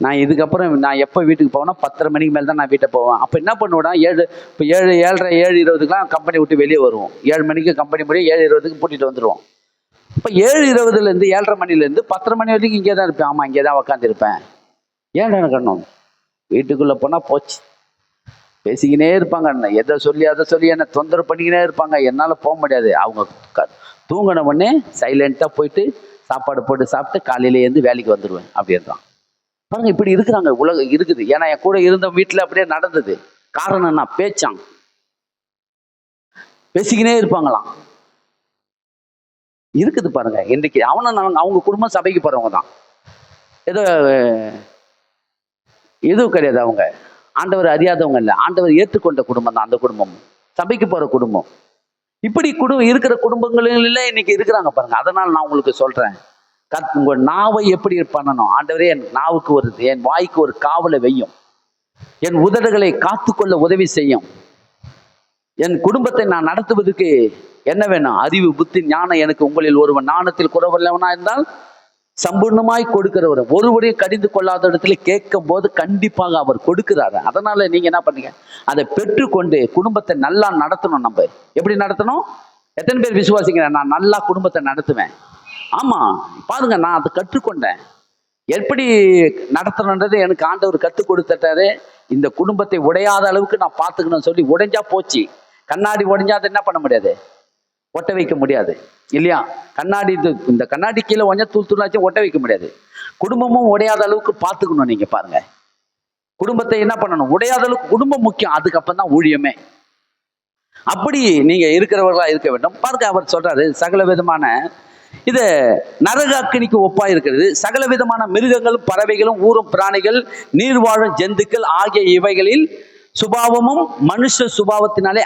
நான் இதுக்கப்புறம் நான் எப்போ வீட்டுக்கு போவேன்னா 10:30 மணிக்கு மேலே தான் நான் வீட்டை போவேன். அப்போ என்ன பண்ணுவேன்னா 7:30 7:20 கம்பெனி விட்டு வெளியே வருவோம். 7 மணிக்கு கம்பெனி முடியும், 7:20 பூட்டிட்டு வந்துடுவோம். இப்போ 7:20 7:30 மணிலேருந்து 10:30 மணி வரைக்கும் இங்கே தான் இருப்பேன். ஆமாம், இங்கே தான் உக்காந்துருப்பேன். ஏன் எனக்கு வீட்டுக்குள்ளே போனால் போச்சு, பேசிக்கினே இருப்பாங்க, எதை சொல்லி அதை சொல்லி என்னை தொந்தரவு பண்ணிக்கினே இருப்பாங்க. என்னால் போக முடியாது. அவங்க தூங்கின உடனே சைலண்ட்டாக போயிட்டு சாப்பாடு போட்டு சாப்பிட்டு காலையிலேருந்து வேலைக்கு வந்துடுவேன். அப்படின்றான் பாருங்க. இப்படி இருக்கிறாங்க, உலகம் இருக்குது. ஏன்னா என் கூட இருந்த வீட்டில் அப்படியே நடந்தது. காரணம் நான் பேச்சான், பேசிக்கினே இருப்பாங்களாம். இருக்குது பாருங்க. இன்றைக்கு அவங்க குடும்பம் சபைக்கு போறவங்க தான், ஏதோ எதுவும் கிடையாது. அவங்க ஆண்டவர் அறியாதவங்க இல்லை, ஆண்டவர் ஏற்றுக்கொண்ட குடும்பம் தான் அந்த குடும்பம், சபைக்கு போற குடும்பம். இப்படி இருக்கிற குடும்பங்களில் இன்னைக்கு இருக்கிறாங்க பாருங்க. அதனால நான் உங்களுக்கு சொல்றேன், உங்க நாவை எப்படி பண்ணணும்? ஆண்டவரே, என் நாவுக்கு என் வாய்க்கு ஒரு காவலை வையும், என் உதடுகளை காத்துக்கொள்ள உதவி செய்யும், என் குடும்பத்தை நான் நடத்துவதற்கு என்ன வேணும்? அறிவு, புத்தி, ஞானம் எனக்கு உங்களில் ஒருவன் ஞானத்தில் குறைவல்லவனா இருந்தால் சம்பூர்ணமாய் கொடுக்கிறவர். ஒருவரையும் கடிந்து கொள்ளாத இடத்துல கேட்கும் போது கண்டிப்பாக அவர் கொடுக்கிறாரு. அதனால நீங்க என்ன பண்ணீங்க? அதை பெற்றுக்கொண்டு குடும்பத்தை நல்லா நடத்தணும். நம்ம எப்படி நடத்தணும்? எத்தனை பேர் விசுவாசிங்க நான் நல்லா குடும்பத்தை நடத்துவேன்? ஆமா, பாருங்க, நான் அதை கற்றுக்கொண்டேன். எப்படி நடத்தணுன்றது எனக்கு ஆண்டவர் கற்றுக் கொடுத்துட்டாரு. இந்த குடும்பத்தை உடையாத அளவுக்கு நான் பார்த்துக்கணும்னு சொல்லி. உடைஞ்சா போச்சு, கண்ணாடி உடைஞ்சா அதை என்ன பண்ண முடியாது, ஒட்ட வைக்க முடியாது இல்லையா? கண்ணாடி இந்த கண்ணாடி கீழே உடஞ்சா தூள் தூளாச்சும் ஒட்ட வைக்க முடியாது. குடும்பமும் உடையாத அளவுக்கு பார்த்துக்கணும். நீங்க பாருங்க, குடும்பத்தை என்ன பண்ணணும்? உடையாத அளவுக்கு குடும்பம் முக்கியம், அதுக்கப்புறம் தான் ஊழியமே. அப்படி நீங்க இருக்கிறவர்களா இருக்க வேண்டும். பாருங்க, அவர் சொல்றாரு, சகல விதமான இது நரக அக்கினிக்கு ஒப்பா இருக்கிறது. சகல விதமான மிருகங்களும் பறவைகளும் ஊரும் பிராணிகள் நீர் வாழும் ஜந்துக்கள் ஆகிய இவைகளில் சுபாவமும் மனுஷ சுபாவத்தினாலே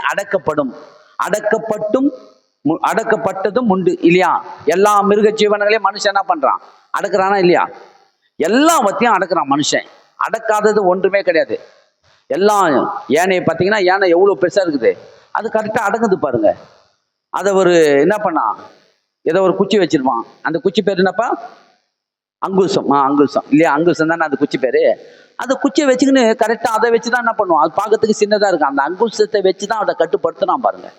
அடக்கப்பட்டதும் உண்டு இல்லையா? எல்லா மிருக ஜீவனங்களையும் மனுஷன் என்ன பண்றான்? அடக்குறானா இல்லையா? எல்லாவற்றையும் அடக்குறான் மனுஷன். அடக்காதது ஒன்றுமே கிடையாது. எல்லாம் யானையை பார்த்தீங்கன்னா, யானை எவ்வளவு பெருசா இருக்குது, அது கரெக்டா அடங்குது பாருங்க. அதை ஒரு என்ன பண்ணா, ஏதோ ஒரு குச்சி வச்சிருப்பான். அந்த குச்சி பேர் என்னப்பா? அங்குசம். அங்குசம் இல்லையா? அங்குசம் தானே அந்த குச்சி பேரு. அந்த குச்சியை வச்சுக்கின்னு கரெக்டா அதை வச்சுதான் என்ன பண்ணுவான். அது பார்க்கறதுக்கு சின்னதா இருக்கும். அந்த அங்குசத்தை வச்சுதான் அதை கட்டுப்படுத்தினான் பாருங்க.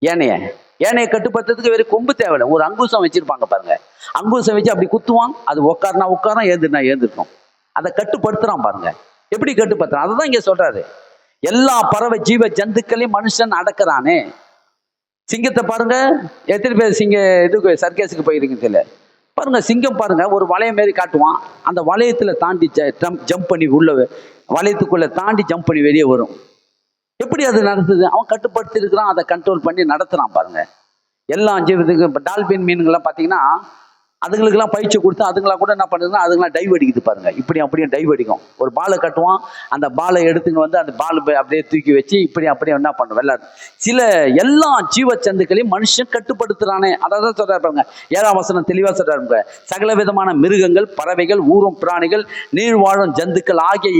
ஏனையை கட்டுப்படுத்துறதுக்கு வேற கொம்பு தேவையில்லை, ஒரு அங்குசம் வச்சிருப்பாங்க பாருங்க. அங்குசம் வச்சு அப்படி குத்துவான். அது உட்காரம் ஏந்திருக்கும். அதை கட்டுப்படுத்துறான் பாருங்க. எப்படி கட்டுப்படுத்துறான்? அதுதான் இங்க சொல்றாரு. எல்லா பறவை ஜீவ ஜந்துக்களையும் மனுஷன் அடக்குறானே. சிங்கத்தை பாருங்க, எத்தனை பேர் இதுக்கு சர்க்கஸுக்கு போயிருக்கீங்க தெரியல. பாருங்க, சிங்கம் பாருங்க, ஒரு வளையம் மாரி காட்டுவான். அந்த வளையத்துல தாண்டி ஜம்ப் பண்ணி உள்ள வளையத்துக்குள்ள தாண்டி ஜம்ப் பண்ணி வெளியே வரும். எப்படி அது நடத்துது? அவன் கட்டுப்படுத்தி இருக்கிறான், அதை கண்ட்ரோல் பண்ணி நடத்துறான் பாருங்க. எல்லா ஜீவத்துக்கும். இப்போ டால்பின் மீன்கள்லாம் பார்த்தீங்கன்னா அதுங்களுக்கெல்லாம் பயிற்சி கொடுத்து அதுங்களா கூட என்ன பண்ணுதுன்னா அதுங்களாம் டைவ் அடிக்குது பாருங்க. இப்படி அப்படியே டைவ் அடிக்கும். ஒரு பாலை கட்டுவான், அந்த பாலை எடுத்துன்னு வந்து அந்த பால் அப்படியே தூக்கி வச்சு இப்படி அப்படியே என்ன பண்ணும் விளையாடு. சில எல்லா ஜீவச்சந்துக்களையும் மனுஷன் கட்டுப்படுத்துறானே, அதான் சொல்றாரு பாருங்க. 7ஆம் வசனம் தெளிவா சொல்றாருங்க. சகல விதமான மிருகங்கள், பறவைகள், ஊரும் பிராணிகள், நீர் வாழும் ஜந்துக்கள் ஆகிய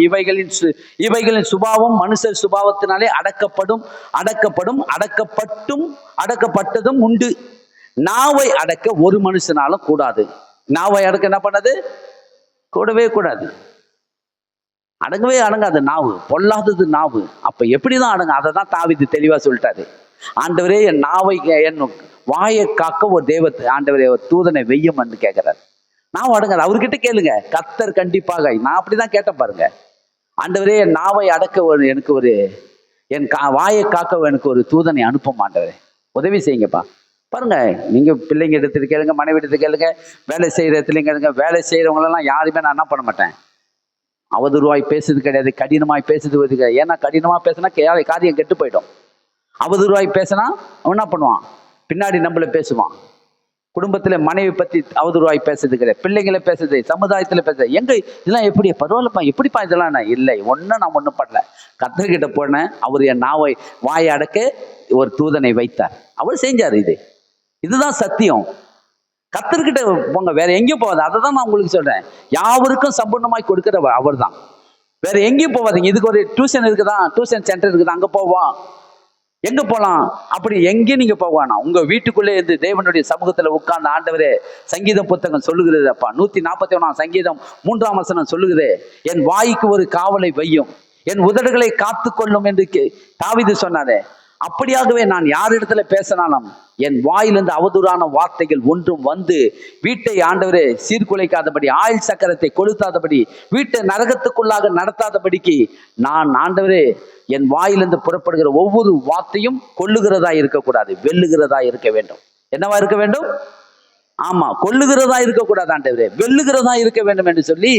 இவைகளின் சுபாவம் மனுஷர் சுபாவத்தினாலே அடக்கப்பட்டதும் உண்டு. நாவை அடக்க ஒரு மனுஷனாலும் கூடாது. நாவை அடக்க என்ன பண்ணது? கூடவே கூடாது. அடங்கவே அடங்காது நாவு, பொல்லாதது நாவு. அப்ப எப்படிதான் அடங்க? அதை தான் தாவீது தெளிவா சொல்லிட்டாரு. ஆண்டவரே என் நாவை என் வாயை காக்க ஒரு தெய்வத்தை ஆண்டவரே ஒரு தூதனை வெய்யம்னு கேட்கிறாரு. நாவு அடங்காது. அவர்கிட்ட கேளுங்க, கர்த்தர் கண்டிப்பாக. நான் அப்படிதான் கேட்டேன் பாருங்க. ஆண்டவரே என் நாவை அடக்க எனக்கு என் வாயை காக்க எனக்கு ஒரு தூதனை அனுப்பும் ஆண்டவரே, உதவி செய்யுங்கப்பா. பாருங்க, நீங்க பிள்ளைங்க எடுத்துட்டு கேளுங்க, மனைவி எடுத்து கேளுங்க, வேலை செய்யற இடத்துலையும் கேளுங்க. வேலை செய்யறவங்களெல்லாம் யாருமே நான் என்ன பண்ண மாட்டேன், அவதூறுவாய் பேசுறது கிடையாது, கடினமாய் பேசுறது கிடையாது. ஏன்னா கடினமா பேசினா காரியம் கெட்டு போயிடும். அவதூறுவாய் பேசினா அவன் என்ன பண்ணுவான், பின்னாடி நம்மள பேசுவான். குடும்பத்துல மனைவி பத்தி அவதூறுவாய் பேசுறது கிடையாது, பிள்ளைங்களை பேசுறது, சமுதாயத்துல பேசுறது. எங்க இதெல்லாம் எப்படி பரவாயில்லப்பா, எப்படிப்பா இதெல்லாம்? இல்லை, நான் ஒன்றும் பண்ணல. கர்த்தர்கிட்ட போனேன், அவர் என் வாயை அடக்க ஒரு தூதனை வைத்தார், அவர் செஞ்சார். இதுதான் சத்தியம். கர்த்தர்கிட்ட போங்க, வேற எங்கேயும் போகாது. அதை தான் நான் உங்களுக்கு சொல்றேன். யாவருக்கும் சம்பூர்ணமாய் கொடுக்கிறவர் அவர் தான், வேற எங்கேயும் போவாதீங்க. இதுக்கு ஒரு டியூஷன் இருக்குதான், டியூஷன் சென்டர் இருக்குது, அங்க போவோம். எங்க போலாம்? அப்படி எங்கேயும் நீங்க போவானா, உங்க வீட்டுக்குள்ளே இருந்து தேவனுடைய சமூகத்துல உட்கார்ந்து ஆண்டவரே, சங்கீதம் புத்தகம் சொல்லுகிறது அப்பா, 141ஆம் சங்கீதம் 3ஆம் வசனம் சொல்லுகிறது, என் வாய்க்கு ஒரு காவலை வையும், என் உதடுகளை காத்து கொள்ளும் என்று தாவீது சொன்னாரே. அப்படியாகவே நான் யாரிடத்துல பேசினாலும் என் வாயிலிருந்து அவதூறான வார்த்தைகள் ஒன்றும் வந்து வீட்டை ஆண்டவரே சீர்குலைக்காதபடி, ஆயுள் சக்கரத்தை கொளுத்தாதபடி, வீட்டை நரகத்துக்குள்ளாக நடத்தாதபடிக்கு நான் ஆண்டவரே என் வாயிலிருந்து புறப்படுகிற ஒவ்வொரு வார்த்தையும் கொல்லுகிறதா இருக்கக்கூடாது, வெல்லுகிறதா இருக்க வேண்டும். என்னவா இருக்க வேண்டும்? ஆமா, கொல்லுகிறதா இருக்கக்கூடாது ஆண்டவரே, வெல்லுகிறதா இருக்க வேண்டும் என்று சொல்லி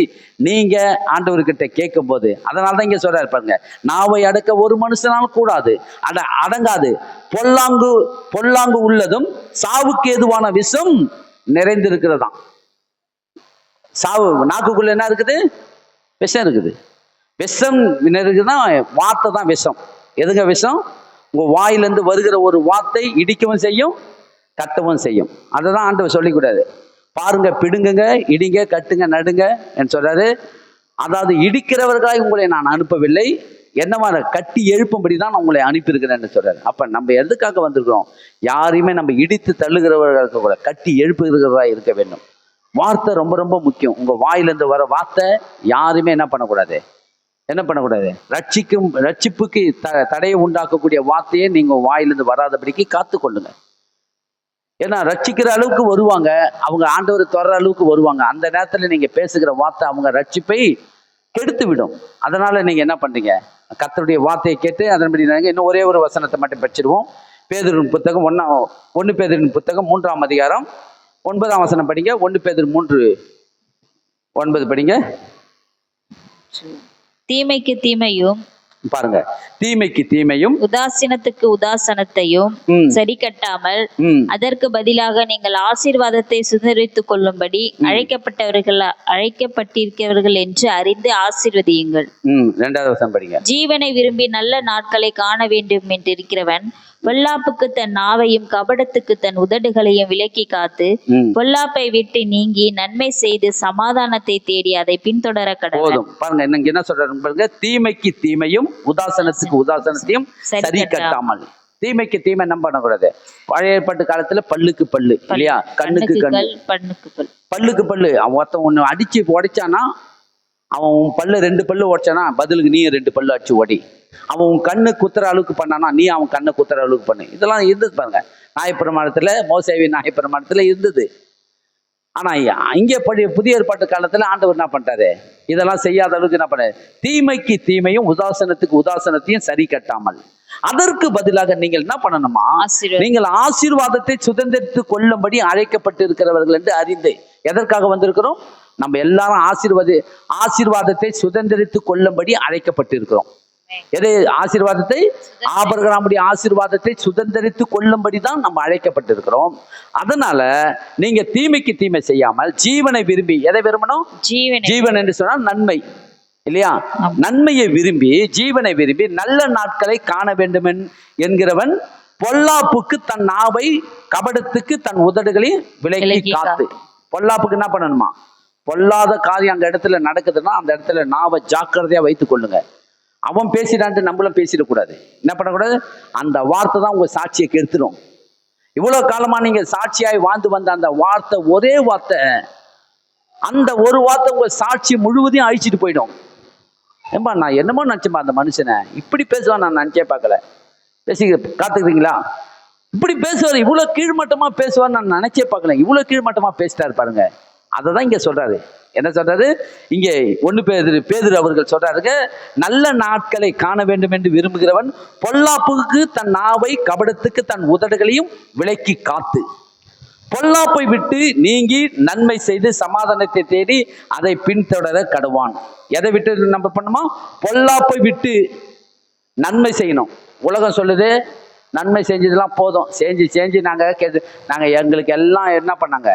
நீங்க ஆண்டவர்கிட்ட கேட்கும் போது, அதனாலதான் இங்க சொல்றாரு பாருங்க, நாவை அடக்க ஒரு மனுஷனாலும் கூடாது, அடங்காது. பொல்லாங்கு உள்ளதும் சாவுக்கு ஏதுவான விஷம் நிறைந்திருக்கிறதாம். சாவு நாக்குக்குள்ள என்ன இருக்குது? விஷம் இருக்குது. விஷம் இருக்குதுன்னா வார்த்தை தான் விஷம். எதுங்க விஷம்? உங்க வாயிலிருந்து வருகிற ஒரு வார்த்தை இடிக்கவும் செய்யும், கட்டவும் செய்யும். அதை தான் ஆண்டவர் சொல்லிக்கூடாது. பாருங்க, பிடுங்குங்க, இடிங்க, கட்டுங்க, நடுங்க என்று சொல்றாரு. அதாவது இடிக்கிறவர்களாய் உங்களை நான் அனுப்பவில்லை, என்னவா கட்டி எழுப்பும்படி தான் நான் உங்களை அனுப்பியிருக்கிறேன்னு சொல்றாரு. அப்ப நம்ம எதுக்காக வந்திருக்கிறோம்? யாரையுமே நம்ம இடித்து தள்ளுகிறவர்களுக்கு கூட கட்டி எழுப்புகிறவர்களாக இருக்க வேண்டும். வார்த்தை ரொம்ப ரொம்ப முக்கியம். உங்க வாயிலிருந்து வர வார்த்தை யாருமே என்ன பண்ணக்கூடாது, ரட்சிப்புக்கு தடையை உண்டாக்கக்கூடிய வார்த்தையே நீங்க வாயிலிருந்து வராதபடிக்கு காத்து கொள்ளுங்க. ஏன்னா ரட்சிக்கிற அளவுக்கு வருவாங்க அவங்க, ஆண்டவர் தொடர அளவுக்கு வருவாங்க. அந்த நேரத்துல நீங்க பேசுகிற வார்த்தை அவங்க ரட்சிப்பை கெடுத்து விடும். அதனால நீங்க என்ன பண்றீங்க, கர்த்தருடைய வார்த்தையை கேட்டு அதன்படி இன்னும் ஒரே ஒரு வசனத்தை மட்டும் படிச்சிருவோம். பேதுருவின் புத்தகம் 1 பேதுருவின் புத்தகம் 3ஆம் அதிகாரம் 9ஆம் வசனம் படிங்க. 1 பேதுரு 3:9 படிங்க. தீமைக்கு தீமையும் பாருங்க, தீமைக்கு தீமையும் உதாசீனத்துக்கு உதாசனத்தையும் சரி கட்டாமல் அதற்கு பதிலாக நீங்கள் ஆசீர்வாதத்தை சுதந்திரித்துக் கொள்ளும்படி அழைக்கப்பட்டிருக்கிறவர்கள் என்று அறிந்து ஆசீர்வதியுங்கள். 2வது வசனம் படிங்க. ஜீவனை விரும்பி நல்ல நாட்களை காண வேண்டும் என்று இருக்கிறவன் பொல்லாப்புக்கு தன் நாவையும் கபடத்துக்கு தன் உதடுகளையும் விலக்கி காத்து பொல்லாப்பை விட்டு நீங்கி நன்மை செய்து சமாதானத்தை தேடி அதை பின்தொடர கடவுள். பாருங்க என்ன சொல்றாரு பாருங்க, தீமைக்கு தீமையும் உதாசனத்துக்கு உதாசனத்தையும் சரி கட்டாமல். தீமைக்கு தீமை நம்ம பண்ணக்கூடாது. பழைய ஏற்பாட்டு காலத்துல பல்லுக்கு பல்லு இல்லையா, கண்ணுக்கு கண், பல்லுக்கு பல்லு. அவன் ஒண்ணு அடிச்சு உடைச்சானா, அவன் பல்லு 2 பல்லு உடைச்சானா பதிலுக்கு நீ 2 பல்லு அடிச்சு ஓடி. அவன் கண்ணு குத்துற அளவுக்கு பண்ணானா நீ அவன் கண்ணை குத்துற அளவுக்கு பண்ணு. இதெல்லாம் இருந்தது பாருங்க நியாயப்பிரமாணத்துல, மோசேவின் நியாயப்பிரமாணத்துல இருந்தது. ஆனா இங்கே புதிய ஏற்பாட்டு காலத்துல ஆண்டவர் என்ன பண்ணிட்டாரு, இதெல்லாம் செய்யாத அளவுக்கு என்ன பண்ணாரு, தீமைக்கு தீமையும் உதாசனத்துக்கு உதாசனத்தையும் சரி கட்டாமல் அதற்கு பதிலாக நீங்கள் என்ன பண்ணணுமா, நீங்கள் ஆசீர்வாதத்தை சுதந்திரித்து கொள்ளும்படி அழைக்கப்பட்டு இருக்கிறவர்கள் என்று அறிந்து. எதற்காக வந்திருக்கிறோம்? நம்ம எல்லாரும் ஆசீர்வாதத்தை சுதந்திரித்து கொள்ளும்படி அழைக்கப்பட்டு இருக்கிறோம். எதை ஆசீர்வாதத்தை? ஆபிரகாமுடைய ஆசீர்வாதத்தை சுதந்தரித்து கொள்ளும்படிதான் நம்ம அழைக்கப்பட்டிருக்கிறோம். அதனால நீங்க தீமைக்கு தீமை செய்யாமல் ஜீவனை விரும்பி, எதை விரும்பணும்? ஜீவன் என்று சொன்னால் நன்மை இல்லையா? நன்மையை விரும்பி, ஜீவனை விரும்பி நல்ல நாட்களை காண வேண்டும் என்கிறவன் பொல்லாப்புக்கு தன் நாவை, கபடத்துக்கு தன் உதடுகளை விலக்கி காத்து. பொல்லாப்புக்கு என்ன பண்ணணுமா? பொல்லாத காரியம் அந்த இடத்துல நடக்குதுன்னா அந்த இடத்துல நாவை ஜாக்கிரதையா வைத்துக் கொள்ளுங்க. அவன் பேசிடான்ட்டு நம்மளும் பேசிடக்கூடாது. என்ன பண்ணக்கூடாது? அந்த வார்த்தை தான் உங்க சாட்சியை கெடுத்துடும். இவ்வளவு காலமா நீங்க சாட்சியாய் வாழ்ந்து வந்த அந்த வார்த்தை, ஒரே வார்த்தை, அந்த ஒரு வார்த்தை உங்க சாட்சி முழுவதையும் அழிச்சிட்டு போயிடும். ஏம்பா நான் என்னமோ நினைச்சேன்பா அந்த மனுஷனை இப்படி பேசுவான், நான் நினைச்சே பார்க்கல. பேசி காத்துக்கிறீங்களா? இப்படி பேசுவார், இவ்வளவு கீழ்மட்டமா பேசுவார், நான் நினைச்சே பார்க்கல. இவ்வளவு கீழ்மட்டமா பேசிட்டாரு பாருங்க. அதை தான் இங்க சொல்றாரு. என்ன சொல்றாரு இங்கே? பேதுரு அவர்கள் சொல்றாருங்க, நல்ல நாட்களை காண வேண்டும் என்று விரும்புகிறவன் பொல்லாப்புக்கு தன் நாவை, கபடத்துக்கு தன் உதடுகளையும் விலக்கி காத்து, பொல்லாப்பை விட்டு நீங்கி நன்மை செய்து சமாதானத்தை தேடி அதை பின்தொடர கடவான். எதை விட்டு நம்ம பண்ணுமா? பொல்லாப்பை விட்டு நன்மை செய்யணும். உலகம் சொல்லுது நன்மை செஞ்சதெல்லாம் போதும், செஞ்சு நாங்கள் எங்களுக்கு எல்லாம் என்ன பண்ணாங்க?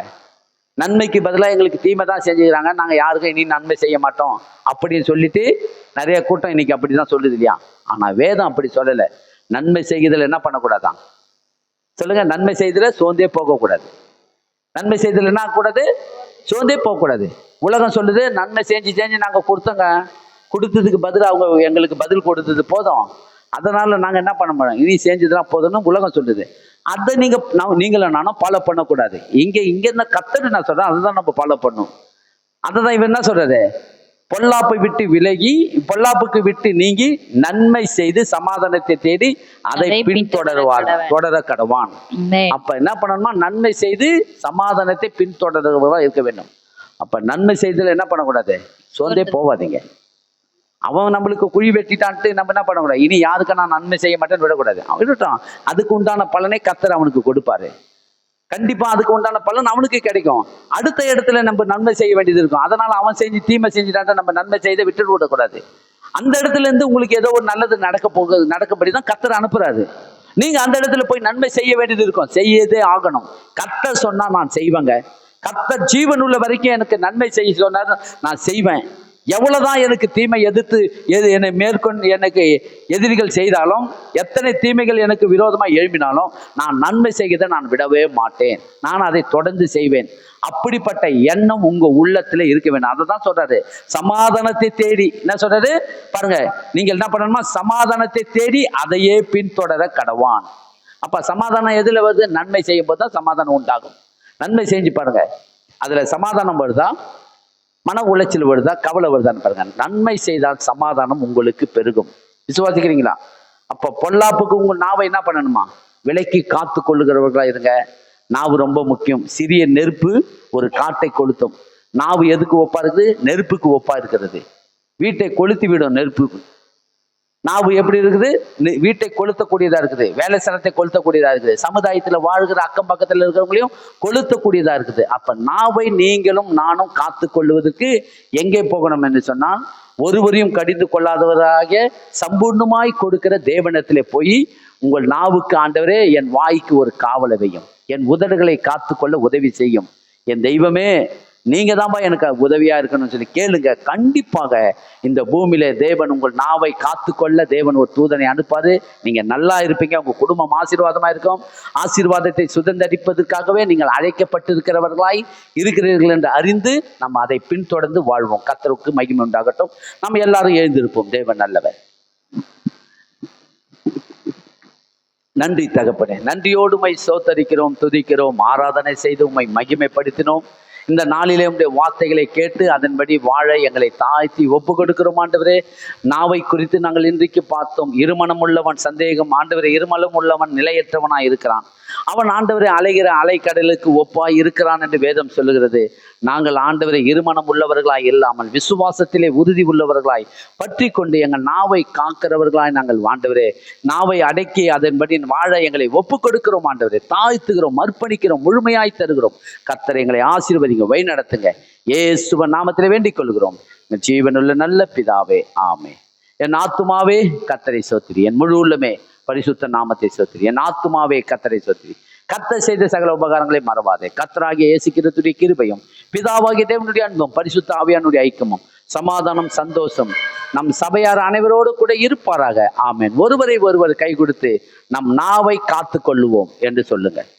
நன்மைக்கு பதிலாக எங்களுக்கு தீமை தான் செஞ்சுக்கிறாங்க, நாங்கள் யாருக்கும் இனி நன்மை செய்ய மாட்டோம் அப்படின்னு சொல்லிட்டு நிறைய கூட்டம் இன்னைக்கு அப்படி தான் சொல்லுது இல்லையா? ஆனால் வேதம் அப்படி சொல்லலை. நன்மை செய்கிறதுல என்ன பண்ணக்கூடாதான்? சொல்லுங்க. நன்மை செய்தல சோர்ந்தே போகக்கூடாது. நன்மை செய்தல என்ன கூடாது? சோர்ந்தே போகக்கூடாது. உலகம் சொல்லுது நன்மை செஞ்சு நாங்கள் கொடுத்தோங்க, கொடுத்ததுக்கு பதிலாக அவங்க எங்களுக்கு பதில் கொடுத்தது போதும், அதனால நாங்கள் என்ன பண்ண மாட்டோம், இனி செஞ்சதுலாம் போதும்னு உலகம் சொல்லுது. அதை நீங்களும் நானும் ஃபாலோ பண்ணக்கூடாது. இங்க இருந்த கத்தர் நான் சொல்றேன், அதுதான் நம்ம ஃபாலோ பண்ணும். அதுதான் இவன் என்ன சொல்றது? பொல்லாப்பை விட்டு விலகி, பொல்லாப்புக்கு விட்டு நீங்கி நன்மை செய்து சமாதானத்தை தேடி அதை தொடர கடவான். அப்ப என்ன பண்ணணுமா? நன்மை செய்து சமாதானத்தை பின்தொடர்வதா இருக்க வேண்டும். அப்ப நன்மை செய்தல என்ன பண்ணக்கூடாது? சோர்ந்தே போவாதீங்க. அவன் நம்மளுக்கு குழி வெட்டிட்டான்ட்டு நம்ம என்ன பண்ணக்கூடாது? இனி யாருக்கு நான் நன்மை செய்ய மாட்டேன்னு விடக்கூடாது. அவன் விட்டுட்டான், அதுக்கு உண்டான பலனை கர்த்தர் அவனுக்கு கொடுப்பாரு. கண்டிப்பா அதுக்கு உண்டான பலன் அவனுக்கு கிடைக்கும். அடுத்த இடத்துல நம்ம நன்மை செய்ய வேண்டியது இருக்கும். அதனால அவன் செஞ்சு தீமை செஞ்சுட்டான்ட்டு நம்ம நன்மை செய்த விட்டுட்டு விடக்கூடாது. அந்த இடத்துல இருந்து உங்களுக்கு ஏதோ ஒரு நல்லது நடக்கும்படிதான் கர்த்தர் அனுப்புறாரு. நீங்க அந்த இடத்துல போய் நன்மை செய்ய வேண்டியது இருக்கும், செய்யதே ஆகணும். கர்த்தர் சொன்னா நான் செய்வேங்க. கர்த்தர் ஜீவன் உள்ள வரைக்கும் எனக்கு நன்மை செய்ய சொன்னாரு, நான் செய்வேன். எவ்வளவுதான் எனக்கு தீமை எதிர்த்து என்னை மேற்கொண்டு எனக்கு எதிரிகள் செய்தாலும், எத்தனை தீமைகள் எனக்கு விரோதமாக எழுப்பினாலும் நான் நன்மை செய்கிறதை நான் விடவே மாட்டேன். நான் அதை தொடர்ந்து செய்வேன். அப்படிப்பட்ட எண்ணம் உங்க உள்ளத்துல இருக்க வேண்டும். அதை தான் சொல்றாரு, சமாதானத்தை தேடி. என்ன சொல்றாரு பாருங்க, நீங்கள் என்ன பண்ணணுமா? சமாதானத்தை தேடி அதையே பின்தொடர கடவான். அப்ப சமாதானம் எதுல வருது? நன்மை செய்யும் போது தான் சமாதானம் உண்டாகும். நன்மை செஞ்சு பாருங்க, அதுல சமாதானம் வருதா, மன உளைச்சல் வருதா, கவலை வருதான்னு பாருங்க. நன்மை செய்தால் சமாதானம் உங்களுக்கு பெருகும். விசுவாசிக்கிறீங்களா? அப்ப பொல்லாப்புக்கு உங்க நாவை என்ன பண்ணணுமா? விலைக்கு காத்து கொள்ளுகிறவர்களா இருங்க. நாவு ரொம்ப முக்கியம். சிறிய நெருப்பு ஒரு காட்டை கொளுத்தும். நாவு எதுக்கு ஒப்பா இருக்குது? நெருப்புக்கு ஒப்பா இருக்கிறது. வீட்டை கொளுத்தி விடும் நெருப்பு. நாவு எப்படி இருக்குது? வீட்டை கொளுத்தக்கூடியதா இருக்குது, வேலை ஸ்தலத்தை கொளுத்தக்கூடியதா இருக்குது, சமுதாயத்துல வாழ்கிற அக்கம் பக்கத்துல இருக்கிறவங்களையும் கொளுத்தக்கூடியதா இருக்குது. அப்ப நாவை நீங்களும் நானும் காத்து கொள்வதற்கு எங்கே போகணும் என்று சொன்னால், ஒருவரையும் கடிந்து கொள்ளாதவராக சம்பூர்ணமாய் கொடுக்கிற தேவனத்திலே போய், உங்கள் நாவுக்கு ஆண்டவரே என் வாய்க்கு ஒரு காவலை வையும், என் உதடுகளை காத்து கொள்ள உதவி செய்யும், என் தெய்வமே நீங்க தான்ப்பா எனக்கு உதவியா இருக்கணும்னு சொல்லி கேளுங்க. கண்டிப்பாக இந்த பூமியில தேவன் உங்கள் நாவை காத்து கொள்ள தேவன் ஒரு தூதனை அனுப்பாரு. நீங்க நல்லா இருப்பீங்க, உங்க குடும்பம் ஆசீர்வாதமா இருக்கும். ஆசீர்வாதத்தை சுதந்தரிப்பதற்காகவே நீங்கள் அழைக்கப்பட்டிருக்கிறவர்களாய் இருக்கிறீர்கள் என்று அறிந்து நம்ம அதை பின்தொடர்ந்து வாழ்வோம். கர்த்தருக்கு மகிமை உண்டாகட்டும். நம்ம எல்லாரும் எழுந்திருப்போம். தேவன் நல்லவர். நன்றி தகப்பனே, நன்றியோடு உம்மை ஸ்தோத்தரிக்கிறோம், துதிக்கிறோம், ஆராதனை செய்து உம்மை மகிமைப்படுத்தினோம். இந்த நாளிலே உம்முடைய வார்த்தைகளை கேட்டு அதன்படி வாழ எங்களை தாழ்த்தி ஒப்பு கொடுக்கிறோம். ஆண்டவரே, நாவை குறித்து நாங்கள் இன்றைக்கு பார்த்தோம். இருமனம் உள்ளவன் சந்தேகம், ஆண்டவரே இருமலம் உள்ளவன் நிலையற்றவனாய் இருக்கிறான். அவன் ஆண்டவரை அலைகிற அலைக்கடலுக்கு ஒப்பாய் இருக்கிறான் என்று வேதம் சொல்லுகிறது. நாங்கள் ஆண்டவரை இருமனம் உள்ளவர்களாய் இல்லாமல் விசுவாசத்திலே உறுதி உள்ளவர்களாய் பற்றி கொண்டு எங்கள் நாவை காக்கிறவர்களாய் நாங்கள் ஆண்டவரே நாவை அடக்கி அதன்படி வாழ எங்களை ஒப்பு கொடுக்கிறோம். ஆண்டவரே தாழ்த்துகிறோம், அர்ப்பணிக்கிறோம், முழுமையாய் தருகிறோம். கர்த்தர் எங்களை ஆசீர்வதிங்க, வழி நடத்துங்க. இயேசுவின் நாமத்திலே வேண்டிக் கொள்கிறோம், ஜீவனுள்ள நல்ல பிதாவே, ஆமென். என் ஆத்துமாவே கர்த்தரை சோத்திரி, என் முழு உள்ளமே பரிசுத்த நாமத்தை சோத்திரி. என் ஆத்துமாவே கர்த்தரை சோத்திரி. கர்த்தர் செய்த சகல உபகாரங்களை மறவாதே. கர்த்தராகிய இயேசு கிறிஸ்துவின் கிருபையும் பிதாவாகிய தேவனுடைய அன்பும் பரிசுத்த ஆவியானுடைய ஐக்கியமும் சமாதானம் சந்தோஷம் நம் சபையார் அனைவரோடு கூட இருப்பாராக. ஆமென். ஒருவரை ஒருவர் கை கொடுத்து நம் நாவை காத்து கொள்ளுவோம் என்று சொல்லுங்கள்.